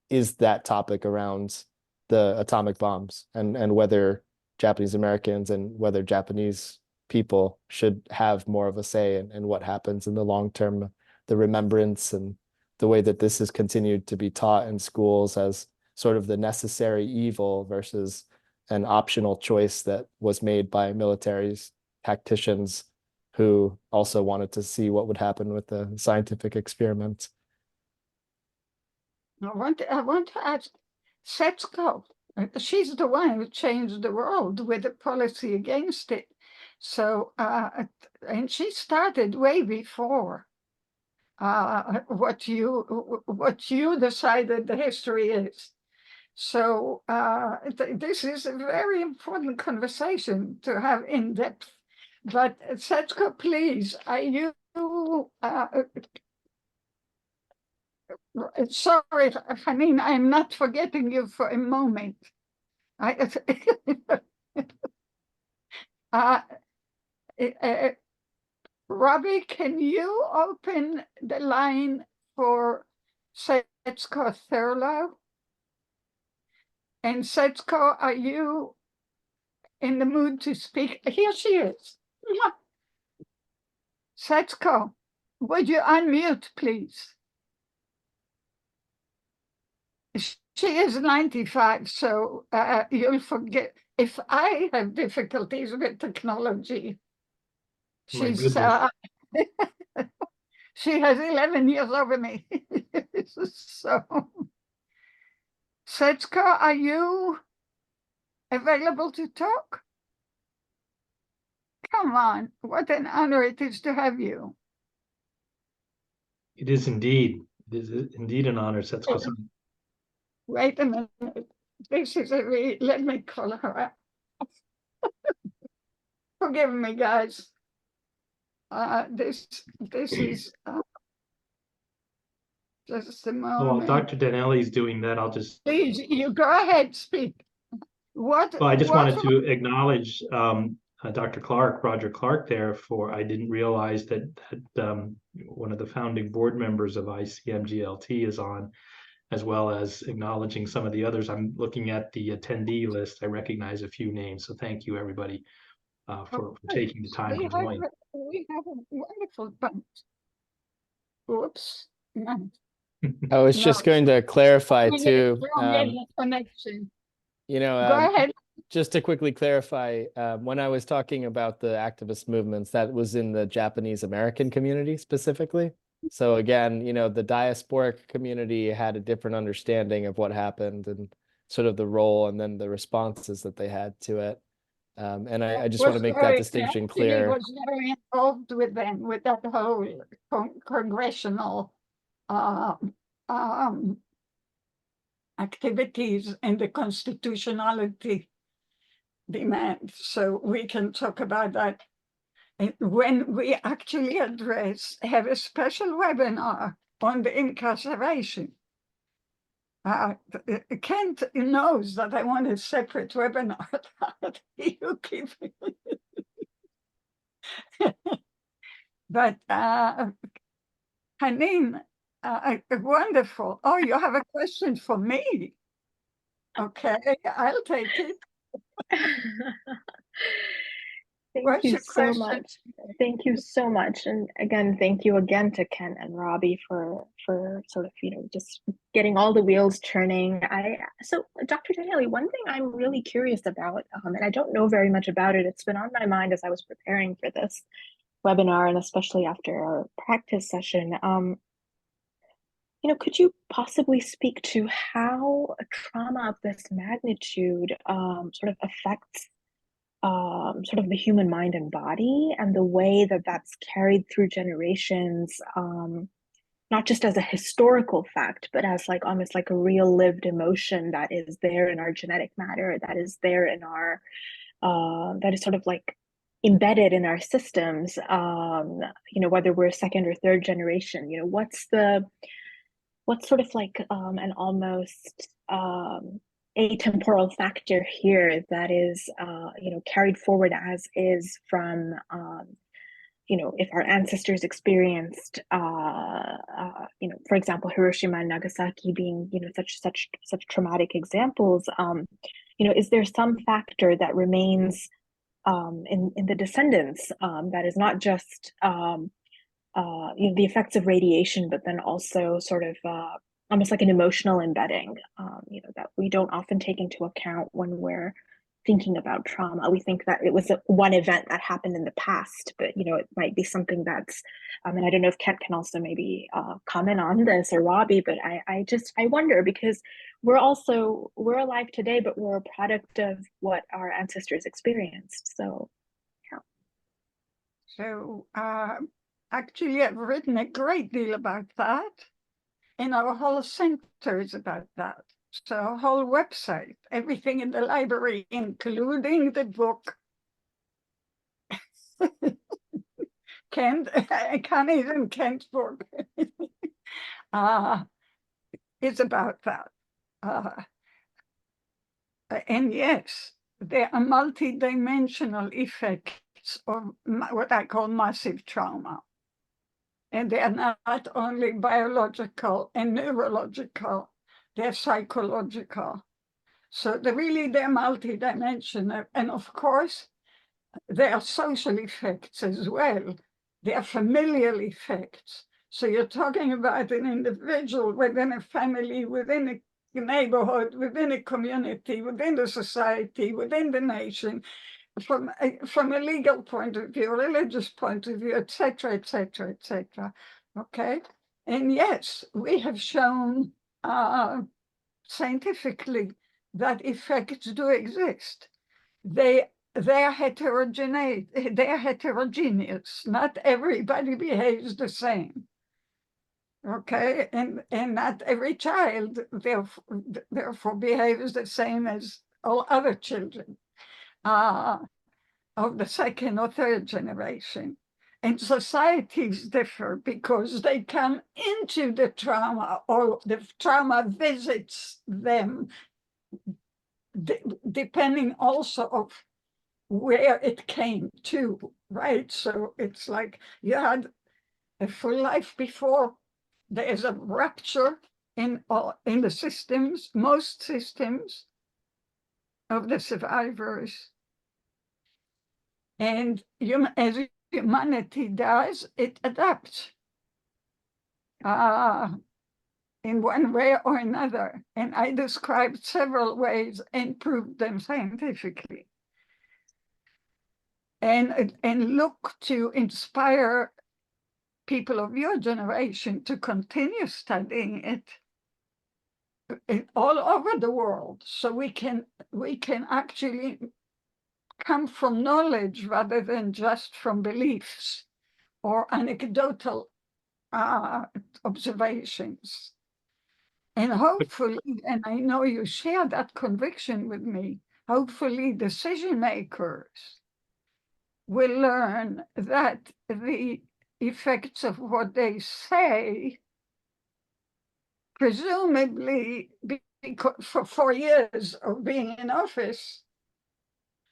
is that topic around the atomic bombs and whether Japanese Americans and whether Japanese people should have more of a say in what happens in the long term, the remembrance and the way that this has continued to be taught in schools as sort of the necessary evil versus an optional choice that was made by militaries, tacticians who also wanted to see what would happen with the scientific experiment. I want to ask Setsuko. She's the one who changed the world with the policy against it. So, and she started way before what you decided the history is. So this is a very important conversation to have in depth. But Setsuko, please, you sorry, Hanine, I'm not forgetting you for a moment. Robbie, can you open the line for Setsuko Thurlow? And Setsuko, are you in the mood to speak? Here she is. Setsuko, would you unmute, please? She is 95, so you'll forget if I have difficulties with technology. My She's goodness. she has 11 years over me. So, Setsuko, are you available to talk? Come on, what an honor it is to have you. It is indeed. It is indeed an honor, Setsuko-san. Wait a minute. This is let me call her up. Forgive me, guys. This is just a So while moment. Dr. Danelli is doing that, I'll just. Please, you go ahead, speak. Well, I just wanted to acknowledge Dr. Clark, Roger Clark there I didn't realize that one of the founding board members of ICMGLT is on, as well as acknowledging some of the others. I'm looking at the attendee list. I recognize a few names. So thank you, everybody, for taking the time to join. We have a wonderful bunch. Oops. No. I was just going to clarify too. Connection. You know, Go ahead. just to quickly clarify, when I was talking about the activist movements, that was in the Japanese American community specifically. So again, you know, the diasporic community had a different understanding of what happened and sort of the role and then the responses that they had to it. And I just want to make that distinction clear. I was very involved with them, with that whole congressional activities and the constitutionality demand. So we can talk about that. And when we actually have a special webinar on the incarceration. Kent knows that I want a separate webinar. You keep but Hanine, wonderful. Oh, you have a question for me? Okay, I'll take it. Thank you so much. Thank you so much. And again, thank you again to Ken and Robbie for sort of, you know, just getting all the wheels turning. So Dr. Danelli, one thing I'm really curious about, and I don't know very much about it, it's been on my mind as I was preparing for this webinar and especially after our practice session. You know, could you possibly speak to how a trauma of this magnitude sort of affects sort of the human mind and body and the way that that's carried through generations, not just as a historical fact, but as like almost like a real lived emotion that is there in our genetic matter, that is there in our, that is sort of like embedded in our systems, you know, whether we're second or third generation, you know, what's sort of like an almost atemporal factor here that is, you know, carried forward as is from, you know, if our ancestors experienced, you know, for example, Hiroshima and Nagasaki being, you know, such traumatic examples, you know, is there some factor that remains in the descendants that is not just you know, the effects of radiation, but then also sort of almost like an emotional embedding, you know, that we don't often take into account when we're thinking about trauma. We think that it was one event that happened in the past, but, you know, it might be something that's, and I don't know if Kent can also maybe comment on this, or Robbie, but I wonder, because we're alive today, but we're a product of what our ancestors experienced. So, yeah. So, actually, I've written a great deal about that. And our whole center is about that. So our whole website, everything in the library, including the book. Kent, I can't even Kent's book. It's about that. And yes, there are multidimensional effects of what I call massive trauma. And they are not only biological and neurological, they're psychological. So they're multidimensional. And of course, there are social effects as well. They are familial effects. So you're talking about an individual within a family, within a neighborhood, within a community, within the society, within the nation, from a legal point of view, religious point of view, etc., etc., etc. Okay, and yes, we have shown scientifically that effects do exist. They are heterogeneous. Not everybody behaves the same. Okay, and not every child therefore behaves the same as all other children of the second or third generation. And societies differ because they come into the trauma, or the trauma visits them, depending also of where it came to, right? So it's like you had a full life before. There is a rupture in the systems, most systems of the survivors. And as humanity does, it adapts in one way or another. And I described several ways and proved them scientifically. And look to inspire people of your generation to continue studying it all over the world, so we can actually come from knowledge rather than just from beliefs or anecdotal observations. And hopefully, and I know you share that conviction with me, hopefully decision makers will learn that the effects of what they say, presumably because for 4 years of being in office,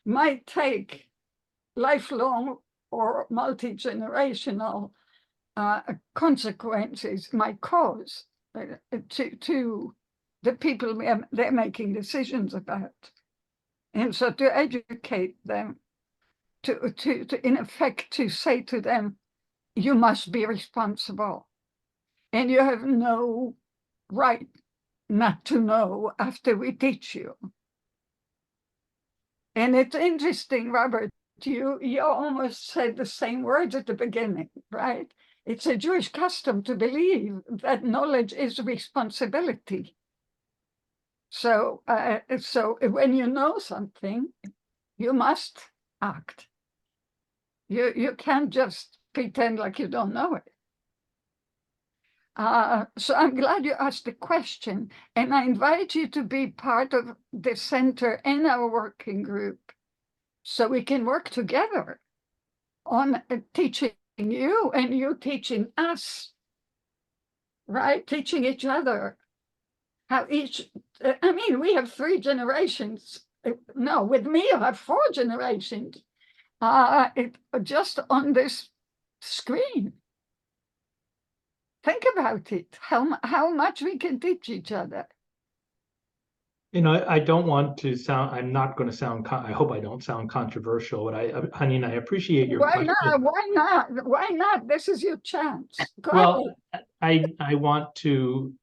might take lifelong or multi-generational consequences, might cause to the people they're making decisions about. And so to educate them, to in effect to say to them, you must be responsible, and you have no right not to know after we teach you. And it's interesting, Robert, you almost said the same words at the beginning, right? It's a Jewish custom to believe that knowledge is responsibility. So, so when you know something, you must act. You can't just pretend like you don't know it. So I'm glad you asked the question, and I invite you to be part of the center and our working group so we can work together on teaching you and you teaching us, right? Teaching each other how each, I mean, we have 3 generations. No, with me, you have 4 generations just on this screen. Think about it, how much we can teach each other. You know, I don't want to sound, I'm not going to sound, I hope I don't sound controversial, but Hanine, I appreciate your question. Why not? Why not? This is your chance. Go Well, ahead. I want to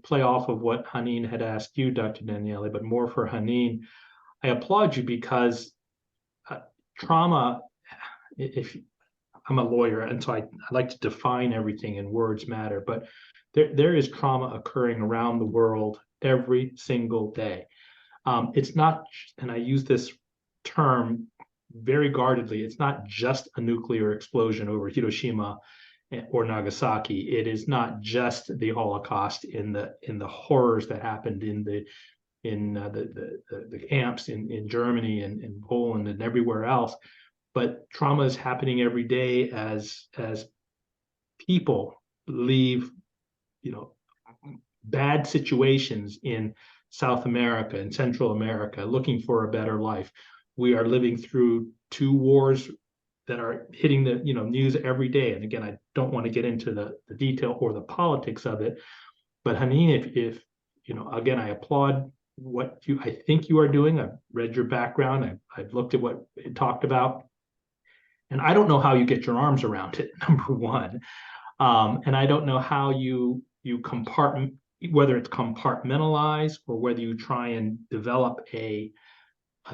play off of what Hanine had asked you, Dr. Daniele, but more for Hanine. I applaud you because trauma, if I'm a lawyer, and so I like to define everything, and words matter, but there is trauma occurring around the world every single day. It's not, and I use this term very guardedly, it's not just a nuclear explosion over Hiroshima or Nagasaki. It is not just the Holocaust in the horrors that happened in the camps in Germany and in Poland and everywhere else. But trauma is happening every day as people leave, bad situations in South America and Central America, looking for a better life. We are living through 2 wars that are hitting the news every day. And again, I don't want to get into the detail or the politics of it, but Hanine, if again, I applaud what I think you are doing. I've read your background. I've looked at what it talked about. And I don't know how you get your arms around it, number one. And I don't know how you whether it's compartmentalized or whether you try and develop a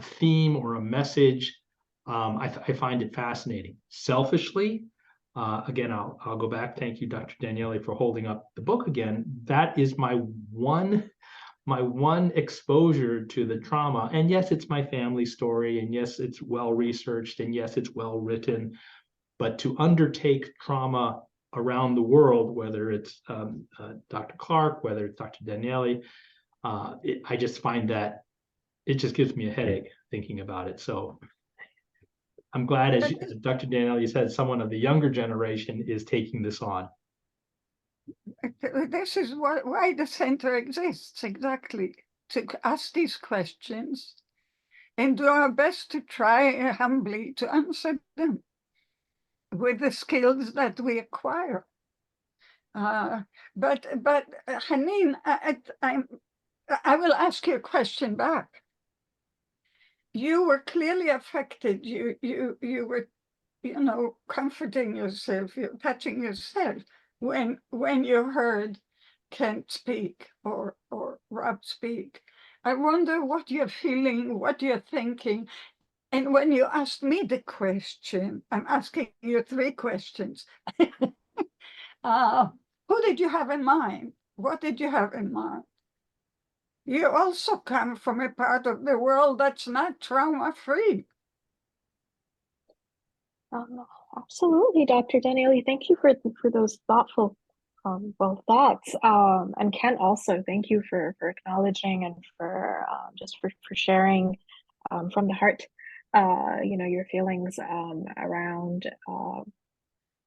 theme or a message, I find it fascinating. Selfishly, again, I'll go back. Thank you, Dr. Daniele, for holding up the book again. That is my one exposure to the trauma. And yes, it's my family story, and yes, it's well researched, and yes, it's well written. But to undertake trauma around the world, whether it's Dr. Clark, whether it's Dr. Daniele, I just find that it just gives me a headache thinking about it. So I'm glad, as Dr. Daniele, you said, someone of the younger generation is taking this on. This is why the center exists, exactly, to ask these questions and do our best to try humbly to answer them with the skills that we acquire. But Haneen, I will ask you a question back. You were clearly affected. You were, comforting yourself, you're touching yourself when you heard Kent speak or Rob speak. I wonder what you're feeling, what you're thinking. And when you asked me the question, I'm asking you 3 questions. Who did you have in mind? What did you have in mind? You also come from a part of the world that's not trauma-free. Absolutely, Dr. Daniele. Thank you for those thoughtful thoughts. And Ken, also, thank you for acknowledging and for just for sharing from the heart, your feelings around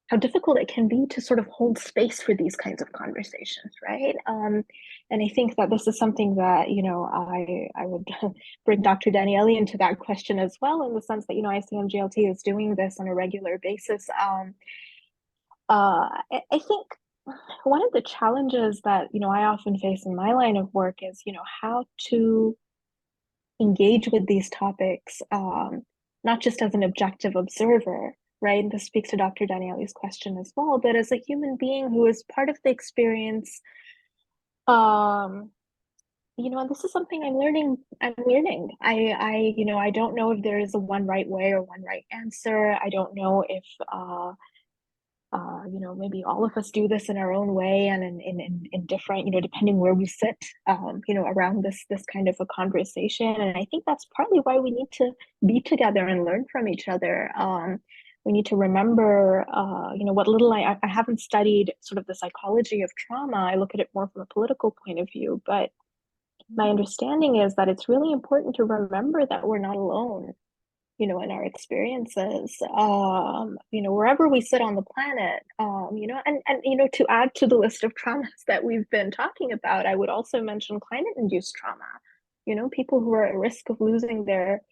how difficult it can be to sort of hold space for these kinds of conversations, right? And I think that this is something that, I would bring Dr. Daniele into that question as well, in the sense that, ICMGLT is doing this on a regular basis. I think one of the challenges that, I often face in my line of work is, how to engage with these topics, not just as an objective observer, right? This speaks to Dr. Daniele's question as well, but as a human being who is part of the experience, and this is something I'm learning. I don't know if there is a one right way or one right answer. I don't know if, maybe all of us do this in our own way and in different, depending where we sit, around this kind of a conversation. And I think that's partly why we need to be together and learn from each other. We need to remember, what little I haven't studied sort of the psychology of trauma. I look at it more from a political point of view, but my understanding is that it's really important to remember that we're not alone, in our experiences, wherever we sit on the planet, and to add to the list of traumas that we've been talking about, I would also mention climate-induced trauma, people who are at risk of losing their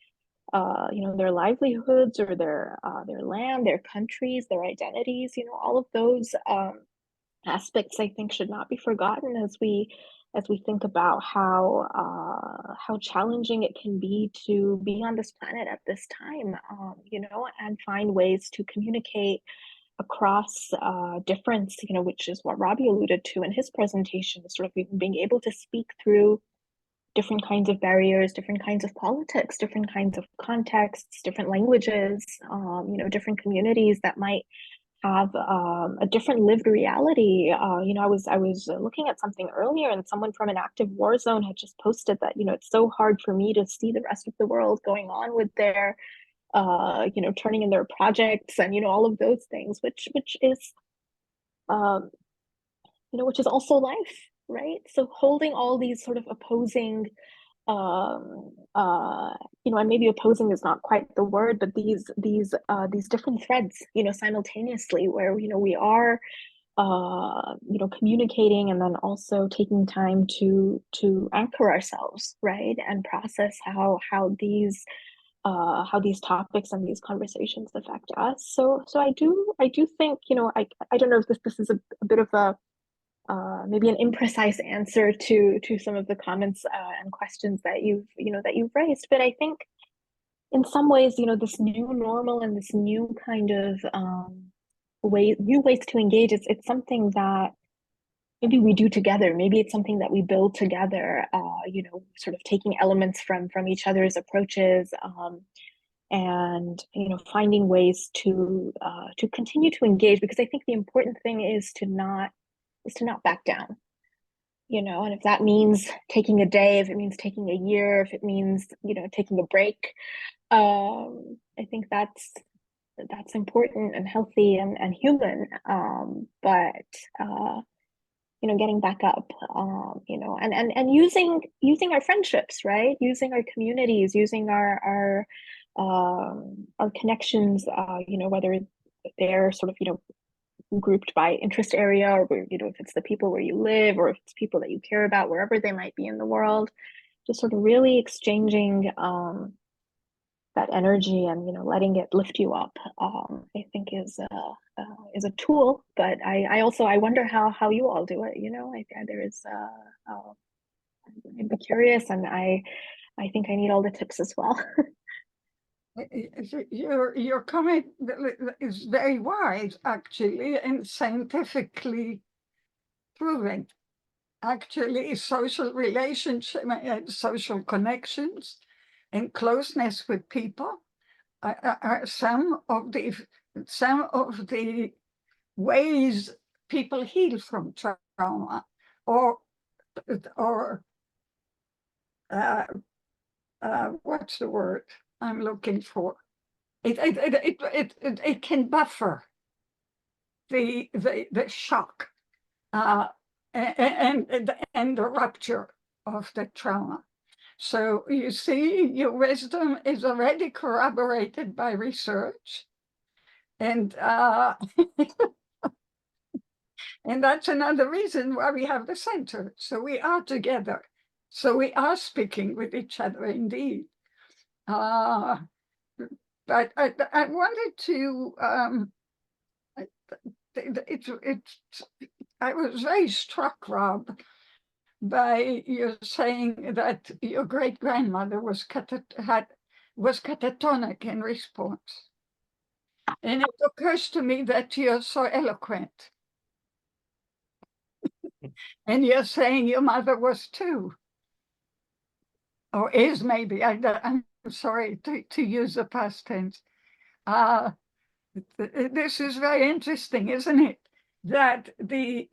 livelihoods or their land, their countries, their identities, all of those aspects I think should not be forgotten as we think about how challenging it can be to be on this planet at this time, and find ways to communicate across difference, which is what Robbie alluded to in his presentation, sort of being able to speak through different kinds of barriers, different kinds of politics, different kinds of contexts, different languages, different communities that might have a different lived reality. I was looking at something earlier, and someone from an active war zone had just posted that, it's so hard for me to see the rest of the world going on with their, turning in their projects and, all of those things, which is, which is also life, right? So holding all these sort of opposing, and maybe opposing is not quite the word, but these different threads, simultaneously, where we are, communicating and then also taking time to anchor ourselves, right, and process how these topics and these conversations affect us. So I do think, I don't know if this is a bit of a maybe an imprecise answer to some of the comments and questions that you've raised, but I think in some ways, this new normal and this new kind of new ways to engage, it's something that maybe we do together. Maybe it's something that we build together, sort of taking elements from each other's approaches, and finding ways to continue to engage, because I think the important thing is to not back down. And if that means taking a day, if it means taking a year, if it means taking a break, I think that's important and healthy and human. But getting back up, and using our friendships, right? Using our communities, using our connections, whether they're sort of grouped by interest area, or if it's the people where you live, or if it's people that you care about wherever they might be in the world, just sort of really exchanging that energy and letting it lift you up, I think is a tool. But I also wonder how you all do it. There is I'm curious, and I think I need all the tips as well. Your comment is very wise, actually, and scientifically proven. Actually, social relationship and social connections and closeness with people are some of the ways people heal from trauma, or what's the word I'm looking for? It can buffer the shock and the rupture of the trauma. So you see, your wisdom is already corroborated by research, and and that's another reason why we have the center. So we are together. So we are speaking with each other indeed. But I wanted to, I was very struck, Rob, by you saying that your great-grandmother was catatonic in response. And it occurs to me that you're so eloquent. And you're saying your mother was too. Or is, maybe. I'm sorry to use the past tense. This is very interesting, isn't it? That the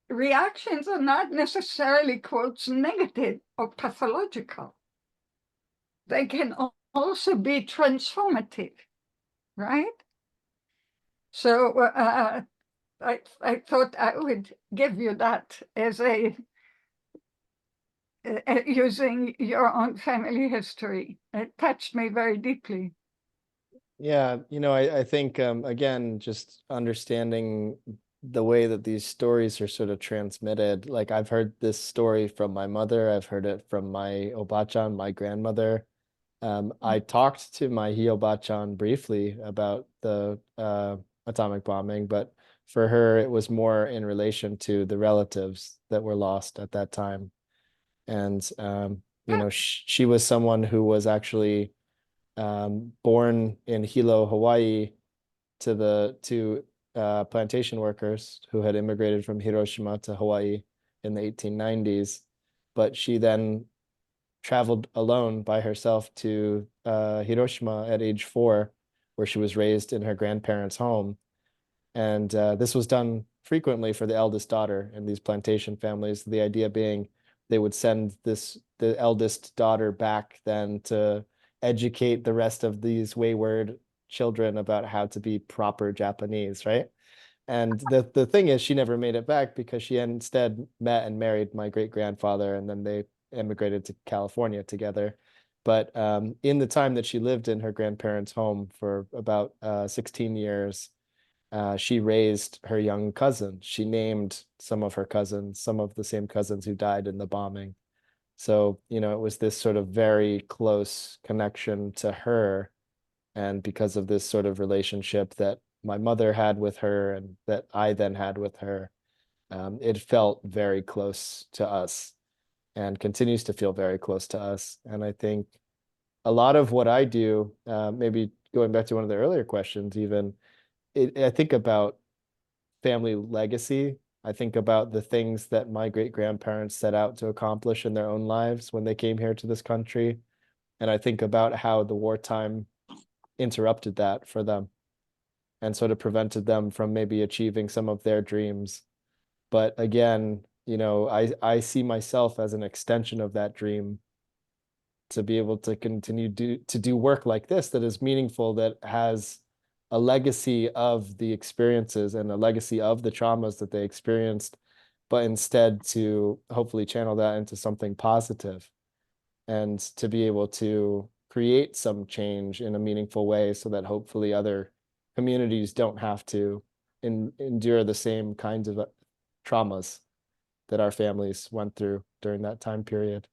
reactions are not necessarily, quotes, negative or pathological. They can also be transformative, right? So I thought I would give you that as using your own family history. It touched me very deeply. Yeah, I think, again, just understanding the way that these stories are sort of transmitted. Like, I've heard this story from my mother. I've heard it from my obachan, my grandmother. I talked to my hiobachan briefly about the atomic bombing, but for her, it was more in relation to the relatives that were lost at that time. And, she was someone who was actually born in Hilo, Hawaii, to plantation workers who had immigrated from Hiroshima to Hawaii in the 1890s. But she then traveled alone by herself to Hiroshima at age 4, where she was raised in her grandparents' home. And this was done frequently for the eldest daughter in these plantation families. The idea being they would send the eldest daughter back then to educate the rest of these wayward children about how to be proper Japanese, right? And the thing is, she never made it back because she instead met and married my great-grandfather, and then they immigrated to California together. But in the time that she lived in her grandparents' home for about 16 years, she raised her young cousin. She named some of her cousins, some of the same cousins who died in the bombing. So, it was this sort of very close connection to her. And because of this sort of relationship that my mother had with her and that I then had with her, it felt very close to us and continues to feel very close to us. And I think a lot of what I do, maybe going back to one of the earlier questions, even, I think about family legacy I think about the things that my great-grandparents set out to accomplish in their own lives when they came here to this country. And I think about how the wartime interrupted that for them and sort of prevented them from maybe achieving some of their dreams. But again, you know, I see myself as an extension of that dream, to be able to continue to do work like this that is meaningful, that has a legacy of the experiences and a legacy of the traumas that they experienced, but instead to hopefully channel that into something positive and to be able to create some change in a meaningful way so that hopefully other communities don't have to endure the same kinds of traumas that our families went through during that time period.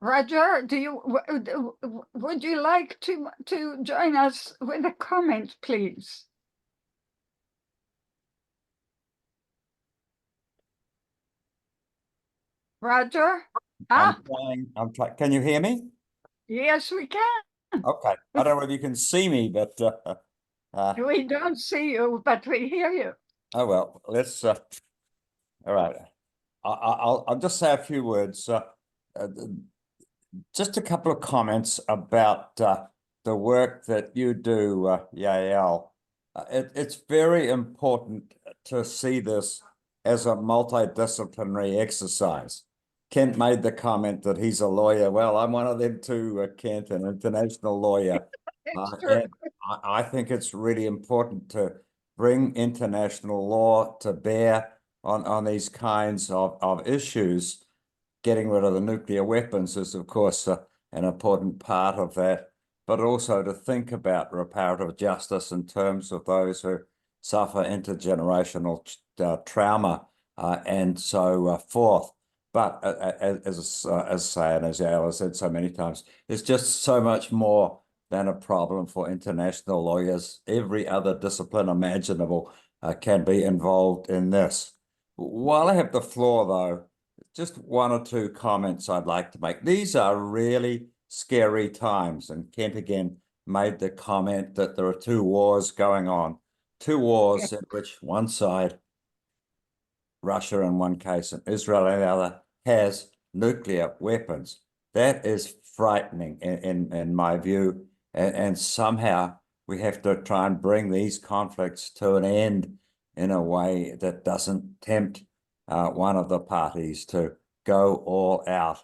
Roger, would you like to join us with a comment, please? Roger? I'm trying. Can you hear me? Yes, we can. Okay. I don't know if you can see me, but We don't see you, but we hear you. oh well. Let's. All right. I'll just say a few words. Just a couple of comments about the work that you do, Yael. It's very important to see this as a multidisciplinary exercise. Kent made the comment that he's a lawyer. Well, I'm one of them too, Kent, an international lawyer. And I think it's really important to bring international law to bear on these kinds of issues. Getting rid of the nuclear weapons is, of course, an important part of that, but also to think about reparative justice in terms of those who suffer intergenerational trauma and so forth. But as Say and as Yael has said so many times, it's just so much more than a problem for international lawyers. Every other discipline imaginable can be involved in this. While I have the floor, though, just one or two comments I'd like to make. These are really scary times, and Kent again made the comment that there are two wars going on, two wars in which one side, Russia in one case and Israel in the other, has nuclear weapons. That is frightening in my view, and somehow we have to try and bring these conflicts to an end in a way that doesn't tempt one of the parties to go all out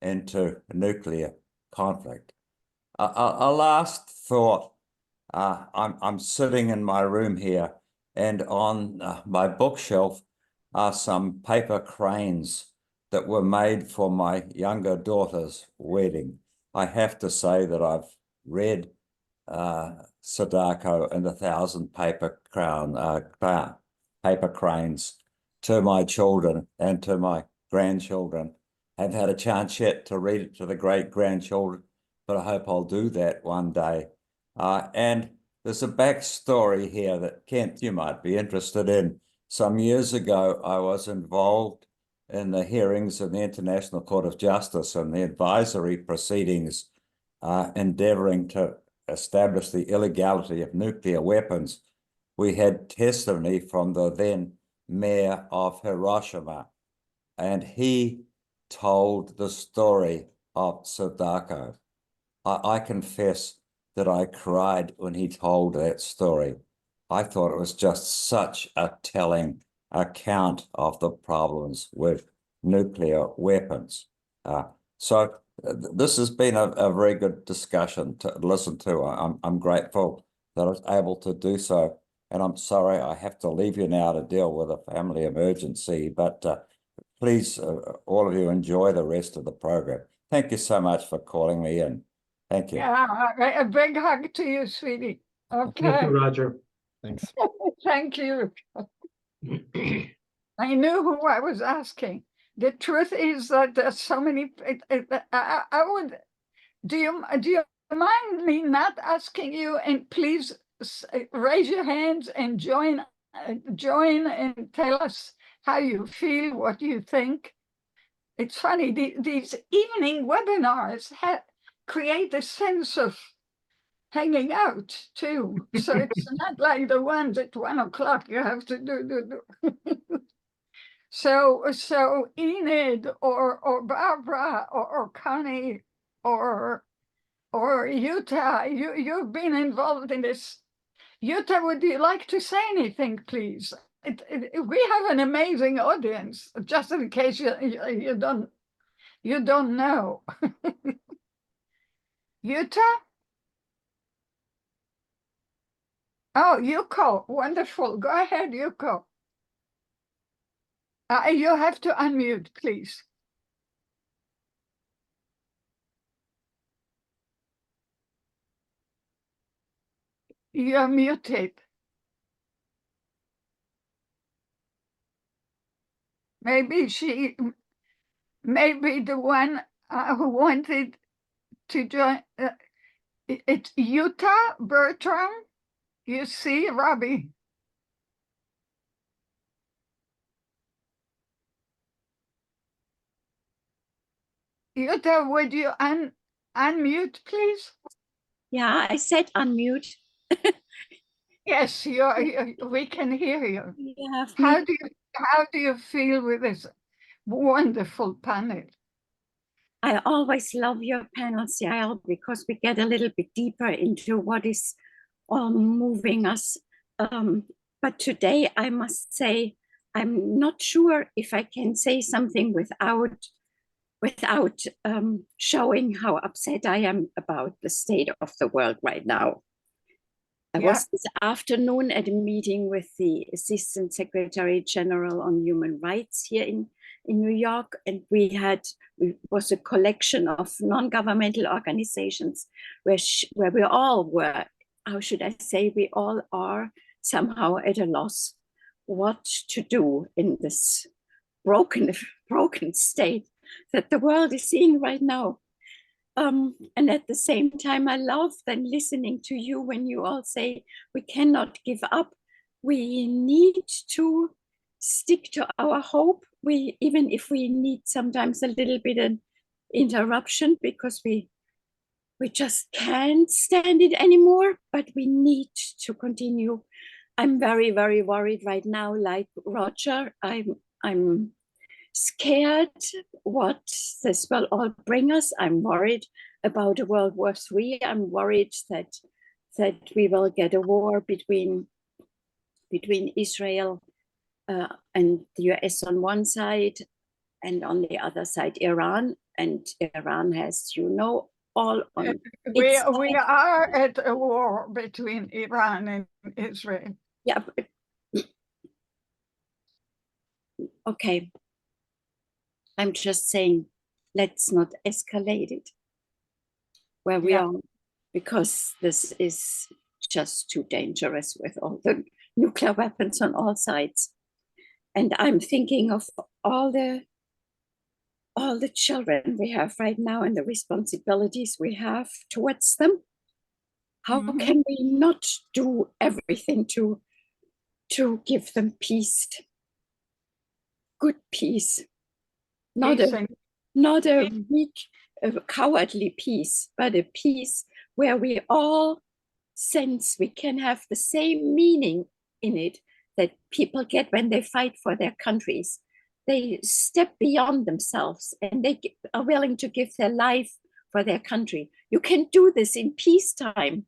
into nuclear conflict. A last thought. I'm sitting in my room here, and on my bookshelf are some paper cranes that were made for my younger daughter's wedding. I have to say that I've read Sadako and 1,000 paper cranes to my children and to my grandchildren. I haven't had a chance yet to read it to the great-grandchildren, but I hope I'll do that one day. And there's a backstory here that, Kent, you might be interested in. Some years ago, I was involved in the hearings of the International Court of Justice and the advisory proceedings endeavoring to establish the illegality of nuclear weapons. We had testimony from the then mayor of Hiroshima, and he told the story of Sadako. I confess that I cried when he told that story. I thought it was just such a telling account of the problems with nuclear weapons. So this has been a very good discussion to listen to. I'm grateful that I was able to do so. And I'm sorry I have to leave you now to deal with a family emergency, but please, all of you, enjoy the rest of the program. Thank you so much for calling me in. Thank you. Yeah, a big hug to you, sweetie. Thank Okay. you, Roger. Thanks. Thank you. I knew who I was asking. The truth is that there's so many. I would. Do you mind me not asking you? And please raise your hands and join and tell us how you feel, what you think. It's funny. These evening webinars create a sense of hanging out too. So it's not like the ones at 1 o'clock you have to do. So Enid or Barbara or Connie or Utah, you've been involved in this. Utah, would you like to say anything, please? We have an amazing audience, just in case you don't know. Utah? Oh, Yuko, wonderful. Go ahead, Yuko. You have to unmute, please. You're muted. Maybe the one who wanted to join. It's Utah, Bertram. You see, Robbie. Utah, would you unmute, please? Yeah, I said unmute. Yes, we can hear you. Yeah, How do you feel with this wonderful panel? I always love your panels, Yael, because we get a little bit deeper into what is moving us. But today, I must say, I'm not sure if I can say something without showing how upset I am about the state of the world right now. I was this afternoon at a meeting with the Assistant Secretary General on Human Rights here in New York, and it was a collection of non-governmental organizations where we all were, how should I say, we all are somehow at a loss what to do in this broken state that the world is seeing right now. And at the same time, I love then listening to you when you all say we cannot give up. We need to stick to our hope. Even if we need sometimes a little bit of interruption because we just can't stand it anymore, but we need to continue. I'm very, very worried right now, like Roger. I'm scared what this will all bring us. I'm worried about a World War III. I'm worried that we will get a war between Israel and the US on one side, and on the other side, Iran. And Iran has, all on we are at a war between Iran and Israel. Yeah. Okay. I'm just saying, let's not escalate it where we are, because this is just too dangerous with all the nuclear weapons on all sides. And I'm thinking of all the children we have right now and the responsibilities we have towards them. How can we not do everything to give them peace, good peace? Not a weak, cowardly peace, but a peace where we all sense we can have the same meaning in it that people get when they fight for their countries. They step beyond themselves and they are willing to give their life for their country. You can do this in peacetime.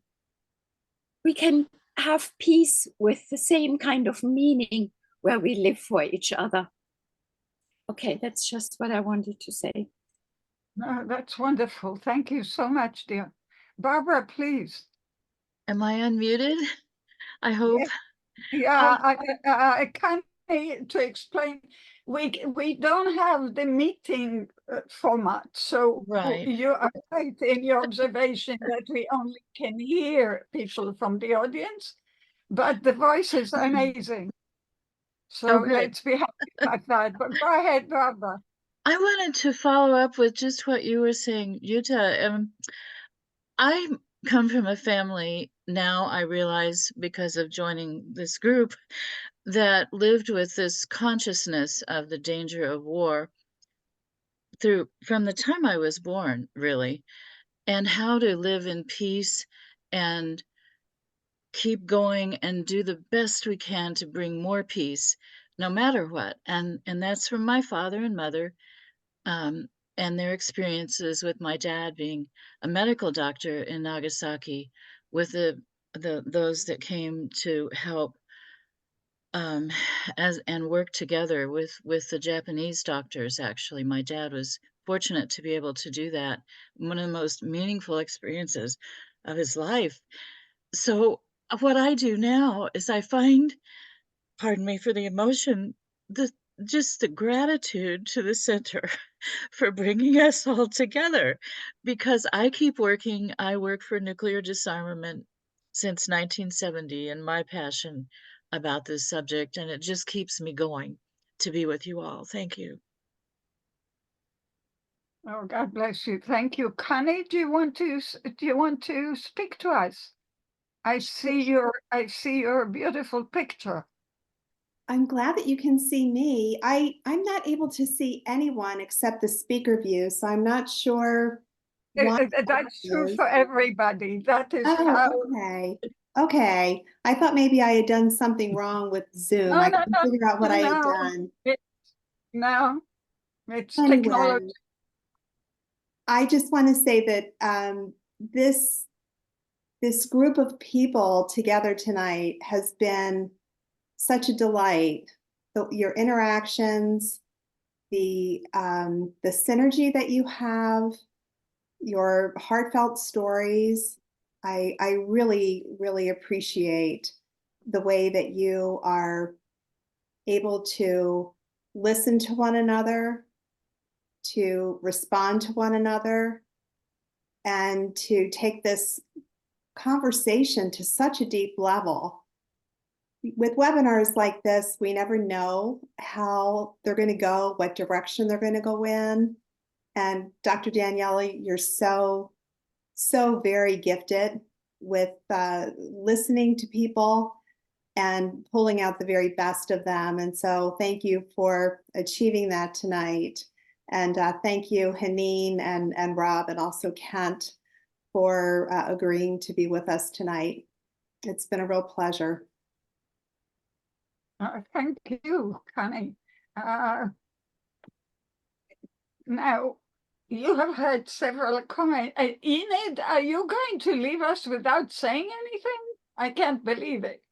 We can have peace with the same kind of meaning where we live for each other. Okay, that's just what I wanted to say. No, that's wonderful. Thank you so much, dear. Barbara, please. Am I unmuted? I hope. Yeah, I can't to explain. We don't have the meeting format, so you are right in your observation that we only can hear people from the audience, but the voice is amazing. So let's be happy like that. But go ahead, Barbara. I wanted to follow up with just what you were saying, Utah. I come from a family now, I realize, because of joining this group, that lived with this consciousness of the danger of war from the time I was born, really, and how to live in peace and keep going and do the best we can to bring more peace, no matter what. And that's from my father and mother, and their experiences with my dad being a medical doctor in Nagasaki, with those that came to help and work together with the Japanese doctors. Actually, my dad was fortunate to be able to do that. One of the most meaningful experiences of his life. So what I do now is I find, pardon me for the emotion, just the gratitude to the center for bringing us all together, because I keep working. I work for nuclear disarmament since 1970, and my passion about this subject, and it just keeps me going to be with you all. Thank you. Oh, God bless you. Thank you. Connie, do you want to speak to us? I see your beautiful picture. I'm glad that you can see me. I'm not able to see anyone except the speaker view, so I'm not sure why. That's true for everybody. That is Oh, how. okay. Okay. I thought maybe I had done something wrong with Zoom. No, I no, couldn't figure out what I had no. done. No, it's Anyway, technology. I just want to say that this group of people together tonight has been such a delight. Your interactions, the synergy that you have, your heartfelt stories. I really, really appreciate the way that you are able to listen to one another, to respond to one another, and to take this conversation to such a deep level. With webinars like this, we never know how they're going to go, what direction they're going to go in. And Dr. Daniele, you're so very gifted with listening to people and pulling out the very best of them. And so thank you for achieving that tonight. And thank you, Haneen and Rob, and also Kent, for agreeing to be with us tonight. It's been a real pleasure. Thank you, Connie. Now, you have had several comments. Enid, are you going to leave us without saying anything? I can't believe it.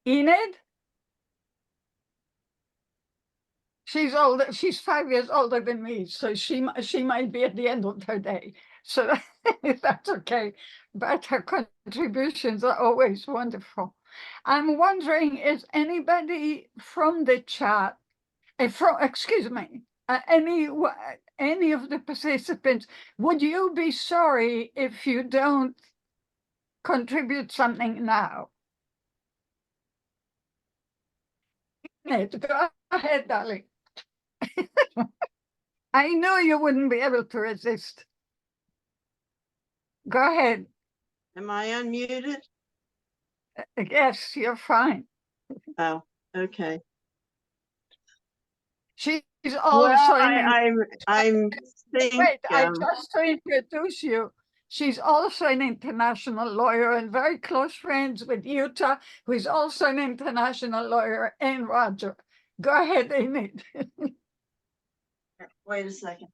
Enid? She's older. She's 5 years older than me, so she might be at the end of her day. So that's okay. But her contributions are always wonderful. I'm wondering, is anybody from the chat, excuse me, any of the participants, would you be sorry if you don't contribute something now? Go ahead, darling. I knew you wouldn't be able to resist. Go ahead. Am I unmuted? Yes, you're fine. Oh, okay. She's Well, also I'm thinking. wait, just to introduce you, she's also an international lawyer and very close friends with Utah, who is also an international lawyer, and Roger. Go ahead, Enid. Wait a second.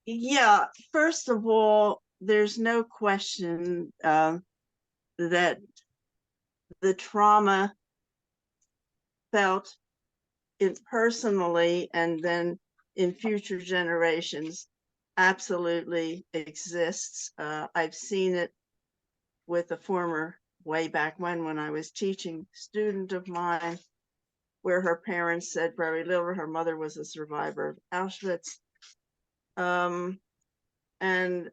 Yeah, first of all, there's no question that the trauma felt personally and then in future generations absolutely exists. I've seen it with a former, way back when I was teaching, student of mine, where her parents said very little. Her mother was a survivor of Auschwitz. And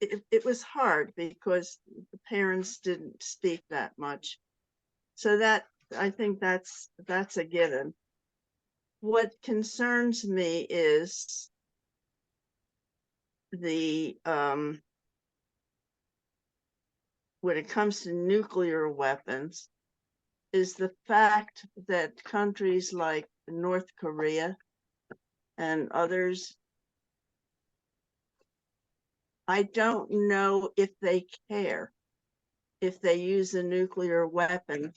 it was hard because the parents didn't speak that much. So that, I think that's a given. What concerns me is the when it comes to nuclear weapons, is the fact that countries like North Korea and others, I don't know if they care if they use a nuclear weapon,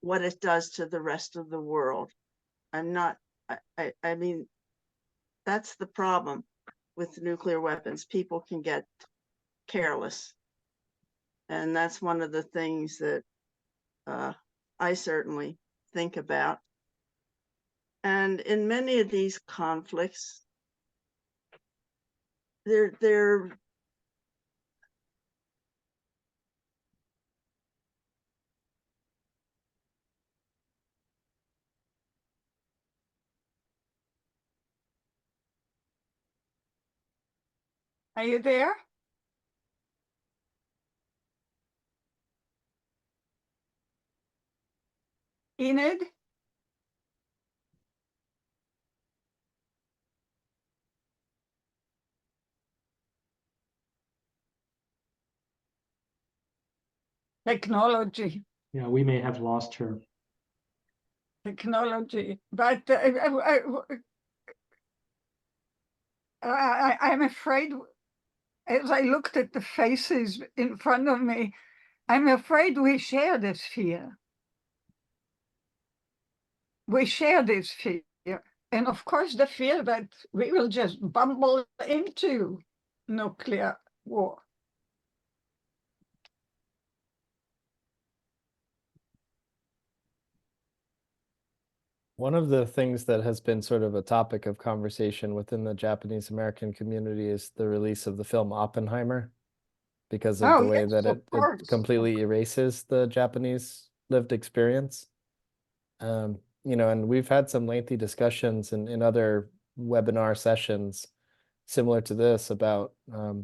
what it does to the rest of the world. I'm not, I mean, that's the problem with nuclear weapons. People can get careless. And that's one of the things that I certainly think about. And in many of these conflicts, they're Are you there? Enid? Technology. Yeah, we may have lost her. Technology. But I'm afraid, as I looked at the faces in front of me, I'm afraid we share this fear. We share this fear. And of course, the fear that we will just bumble into nuclear war. One of the things that has been sort of a topic of conversation within the Japanese American community is the release of the film Oppenheimer, because of the way that it completely erases the Japanese lived experience. You know, and we've had some lengthy discussions in other webinar sessions similar to this about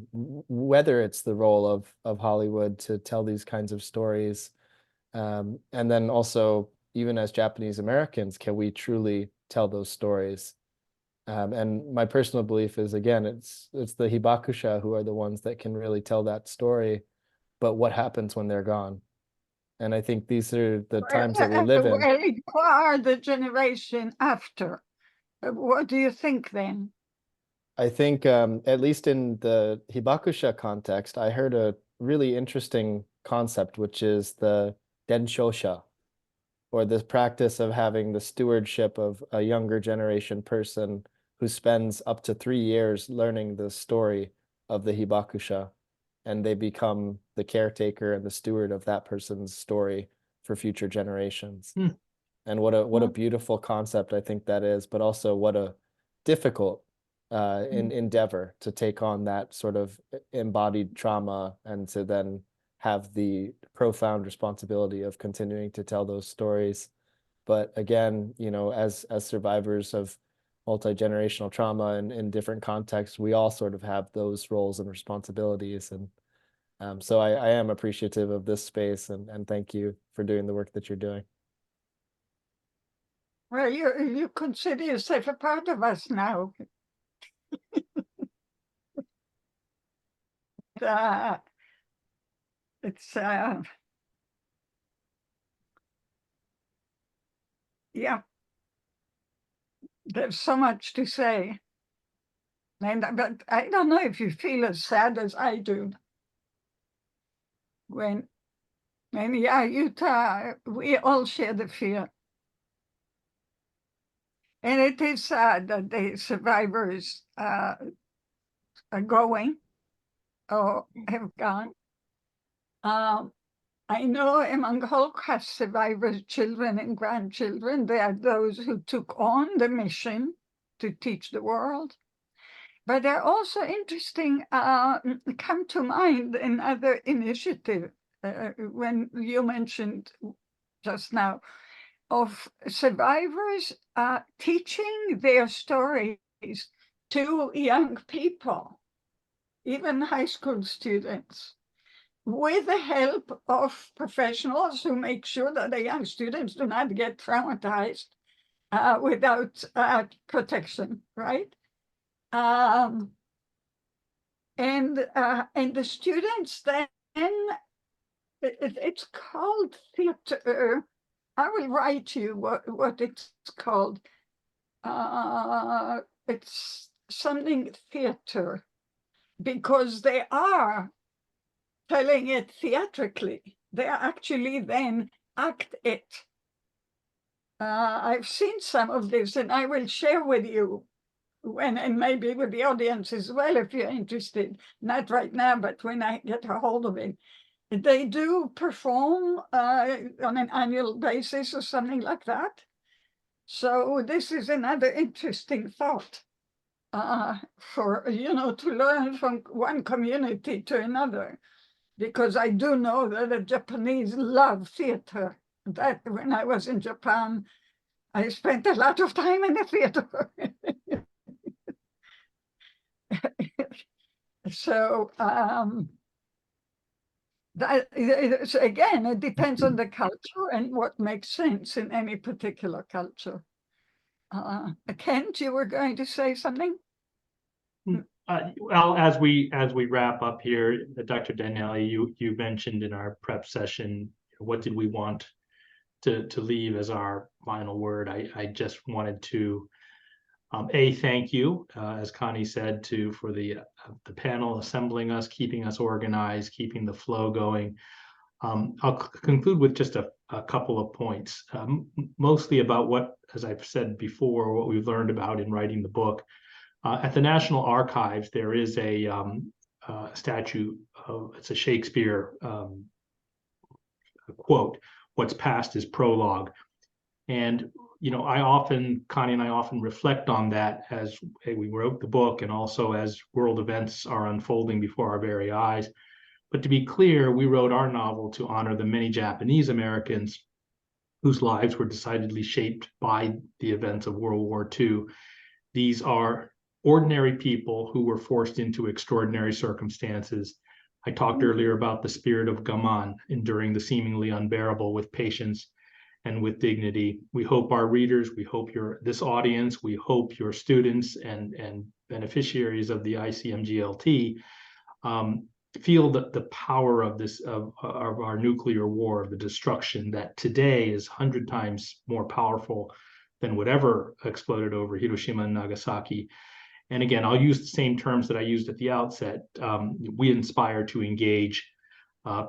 whether it's the role of Hollywood to tell these kinds of stories. And then also, even as Japanese Americans, can we truly tell those stories? And my personal belief is, again, it's the hibakusha who are the ones that can really tell that story, but what happens when they're gone? And I think these are the times that we live in. Well, you are the generation after. What do you think then? I think, at least in the hibakusha context, I heard a really interesting concept, which is the denshosha, or this practice of having the stewardship of a younger generation person who spends up to 3 years learning the story of the hibakusha, and they become the caretaker and the steward of that person's story for future generations. And what a beautiful concept I think that is, but also what a difficult endeavor to take on that sort of embodied trauma and to then have the profound responsibility of continuing to tell those stories. But again, you know, as survivors of multi-generational trauma and in different contexts, we all sort of have those roles and responsibilities. And so I am appreciative of this space, and thank you for doing the work that you're doing. Well, you consider yourself a part of us now. It's yeah, there's so much to say. But I don't know if you feel as sad as I do. And yeah, Utah, we all share the fear. And it is sad that the survivors are going or have gone. I know among Holocaust survivors, children and grandchildren, there are those who took on the mission to teach the world. But there are also interesting, come to mind another initiative when you mentioned just now of survivors teaching their stories to young people, even high school students, with the help of professionals who make sure that the young students do not get traumatized without protection, right? And the students then, it's called theater. I will write you what it's called. it's something theater, because they are telling it theatrically. They actually then act it. I've seen some of this, and I will share with you when, and maybe with the audience as well, if you're interested. Not right now, but when I get a hold of it. They do perform on an annual basis or something like that. So this is another interesting thought for, to learn from one community to another, because I do know that the Japanese love theater. That when I was in Japan, I spent a lot of time in the theater. So again, it depends on the culture and what makes sense in any particular culture. Kent, you were going to say something? Well, as we wrap up here, Dr. Daniele, you mentioned in our prep session, what did we want to leave as our final word? I just wanted to thank you, as Connie said, for the panel assembling us, keeping us organized, keeping the flow going. I'll conclude with just a couple of points, mostly about what, as I've said before, what we've learned about in writing the book. At the National Archives, there is a statue. It's a Shakespeare quote, "What's past is prologue." And, Connie and I often reflect on that as we wrote the book, and also as world events are unfolding before our very eyes. But to be clear, we wrote our novel to honor the many Japanese Americans whose lives were decidedly shaped by the events of World War II. These are ordinary people who were forced into extraordinary circumstances. I talked earlier about the spirit of gaman, enduring the seemingly unbearable with patience and with dignity. We hope our readers, we hope this audience, we hope your students and beneficiaries of the ICMGLT feel the power of our nuclear war, the destruction that today is 100 times more powerful than whatever exploded over Hiroshima and Nagasaki. And again, I'll use the same terms that I used at the outset. We inspire to engage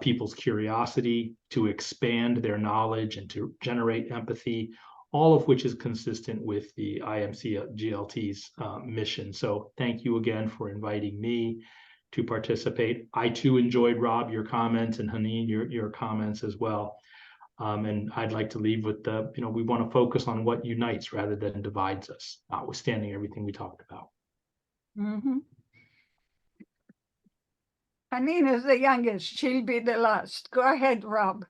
people's curiosity, to expand their knowledge, and to generate empathy, all of which is consistent with the ICMGLT's mission. So thank you again for inviting me to participate. I too enjoyed, Rob, your comments, and Haneen, your comments as well. And I'd like to leave with we want to focus on what unites rather than divides us, notwithstanding everything we talked about. Mm-hmm. Haneen is the youngest. She'll be the last. Go ahead, Rob.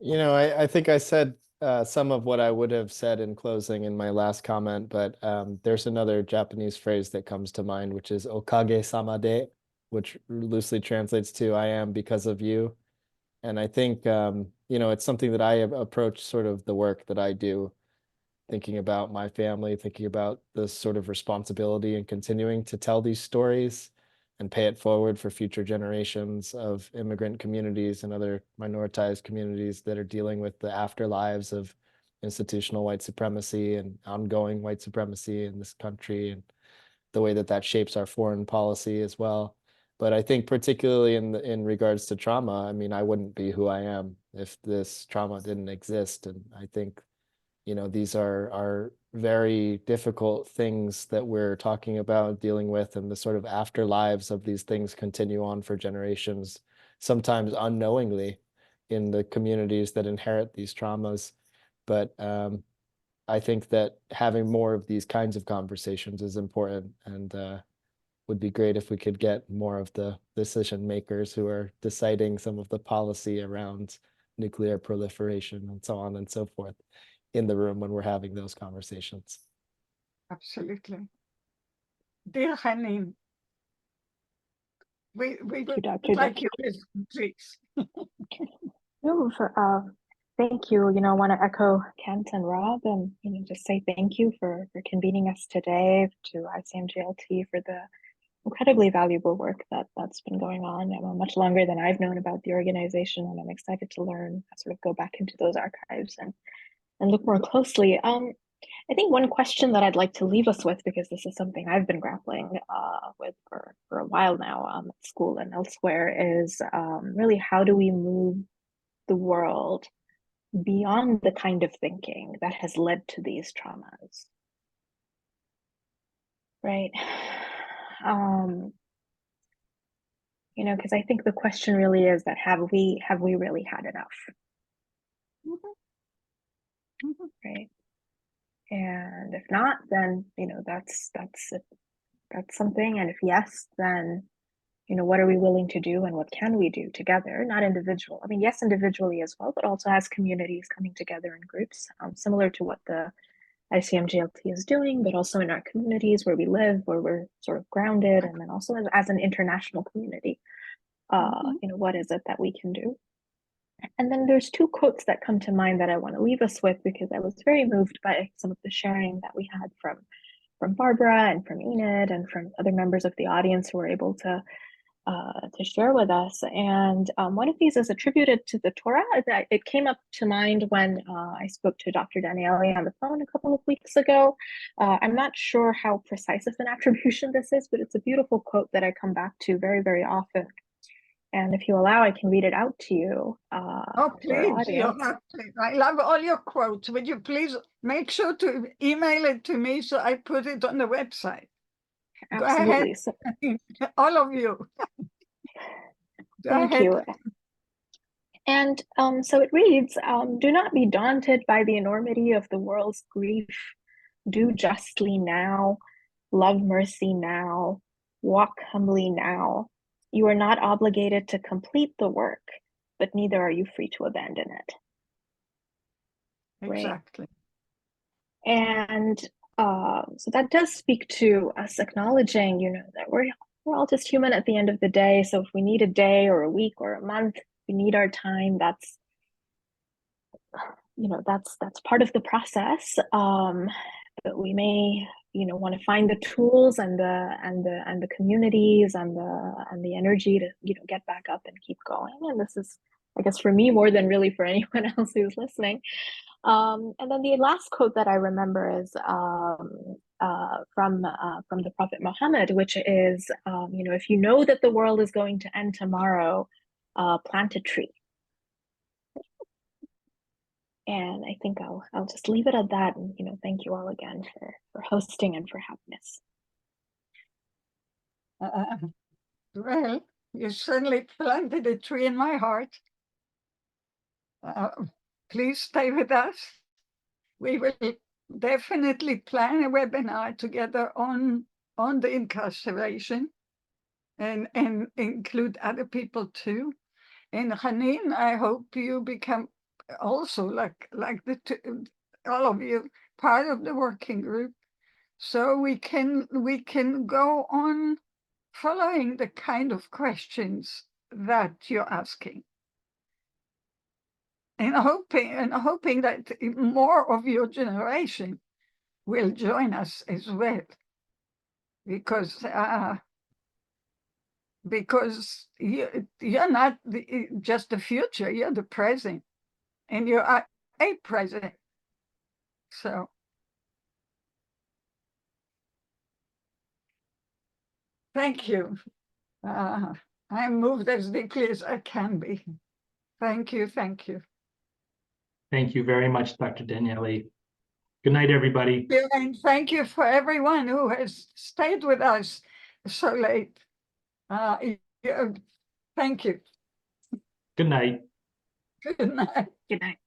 I think I said some of what I would have said in closing in my last comment, but there's another Japanese phrase that comes to mind, which is okage-sama de, which loosely translates to "I am because of you." And I think, it's something that I have approached sort of the work that I do, thinking about my family, thinking about this sort of responsibility and continuing to tell these stories and pay it forward for future generations of immigrant communities and other minoritized communities that are dealing with the afterlives of institutional white supremacy and ongoing white supremacy in this country, and the way that shapes our foreign policy as well. But I think particularly in regards to trauma, I mean, I wouldn't be who I am if this trauma didn't exist. And I think, these are very difficult things that we're talking about, dealing with, and the sort of afterlives of these things continue on for generations, sometimes unknowingly, in the communities that inherit these traumas. But I think that having more of these kinds of conversations is important, and would be great if we could get more of the decision makers who are deciding some of the policy around nuclear proliferation and so on and so forth in the room when we're having those conversations. Absolutely. Dear Haneen, we would like you to please. No, thank you. I want to echo Kent and Rob, and just say thank you for convening us today, to ICMGLT for the incredibly valuable work that's been going on much longer than I've known about the organization, and I'm excited to learn, sort of go back into those archives and look more closely. I think one question that I'd like to leave us with, because this is something I've been grappling with for a while now at school and elsewhere, is really how do we move the world beyond the kind of thinking that has led to these traumas, right? You know, because I think the question really is that have we really had enough? Right? And if not, then you know that's something. And if yes, then you know what are we willing to do and what can we do together? Not individual. I mean, yes, individually as well, but also as communities coming together in groups, similar to what the ICMGLT is doing, but also in our communities where we live, where we're sort of grounded, and then also as an international community. You know, what is it that we can do? And then there's two quotes that come to mind that I want to leave us with, because I was very moved by some of the sharing that we had from Barbara and from Enid and from other members of the audience who were able to share with us. And one of these is attributed to the Torah. It came up to mind when I spoke to Dr. Daniele on the phone a couple of weeks ago. I'm not sure how precise of an attribution this is, but it's a beautiful quote that I come back to very, very often. And if you allow, I can read it out to you. Oh, please, I love all your quotes. Would you please make sure to email it to me so I put it on the website? Absolutely. Go ahead. All of you. Thank you. And so it reads, do not be daunted by the enormity of the world's grief. Do justly now, love mercy now, walk humbly now. You are not obligated to complete the work, but neither are you free to abandon it. Exactly. Right? And so that does speak to us acknowledging, you know, that we're all just human at the end of the day. So if we need a day or a week or a month, we need our time. That's, you know, that's part of the process. But we may, you know, want to find the tools and the communities and the energy to, you know, get back up and keep going. And this is, I guess, for me more than really for anyone else who's listening. And then the last quote that I remember is from the Prophet Muhammad, which is, you know, if you know that the world is going to end tomorrow, plant a tree. And I think I'll just leave it at that. And, you know, thank you all again for hosting and for having us. Well, you certainly planted a tree in my heart. Please stay with us. We will definitely plan a webinar together on the incarceration and include other people too. And Hanin, I hope you become also like all of you part of the working group, so we can go on following the kind of questions that you're asking, and hoping that more of your generation will join us as well, because you're not just the future, you're the present, and you are a present. So thank you. I'm moved as deeply as I can be. Thank you, thank you. Thank you very much, Dr. Daniele. Good night, everybody. And thank you for everyone who has stayed with us so late. Thank you. Good night. Good night. Good night.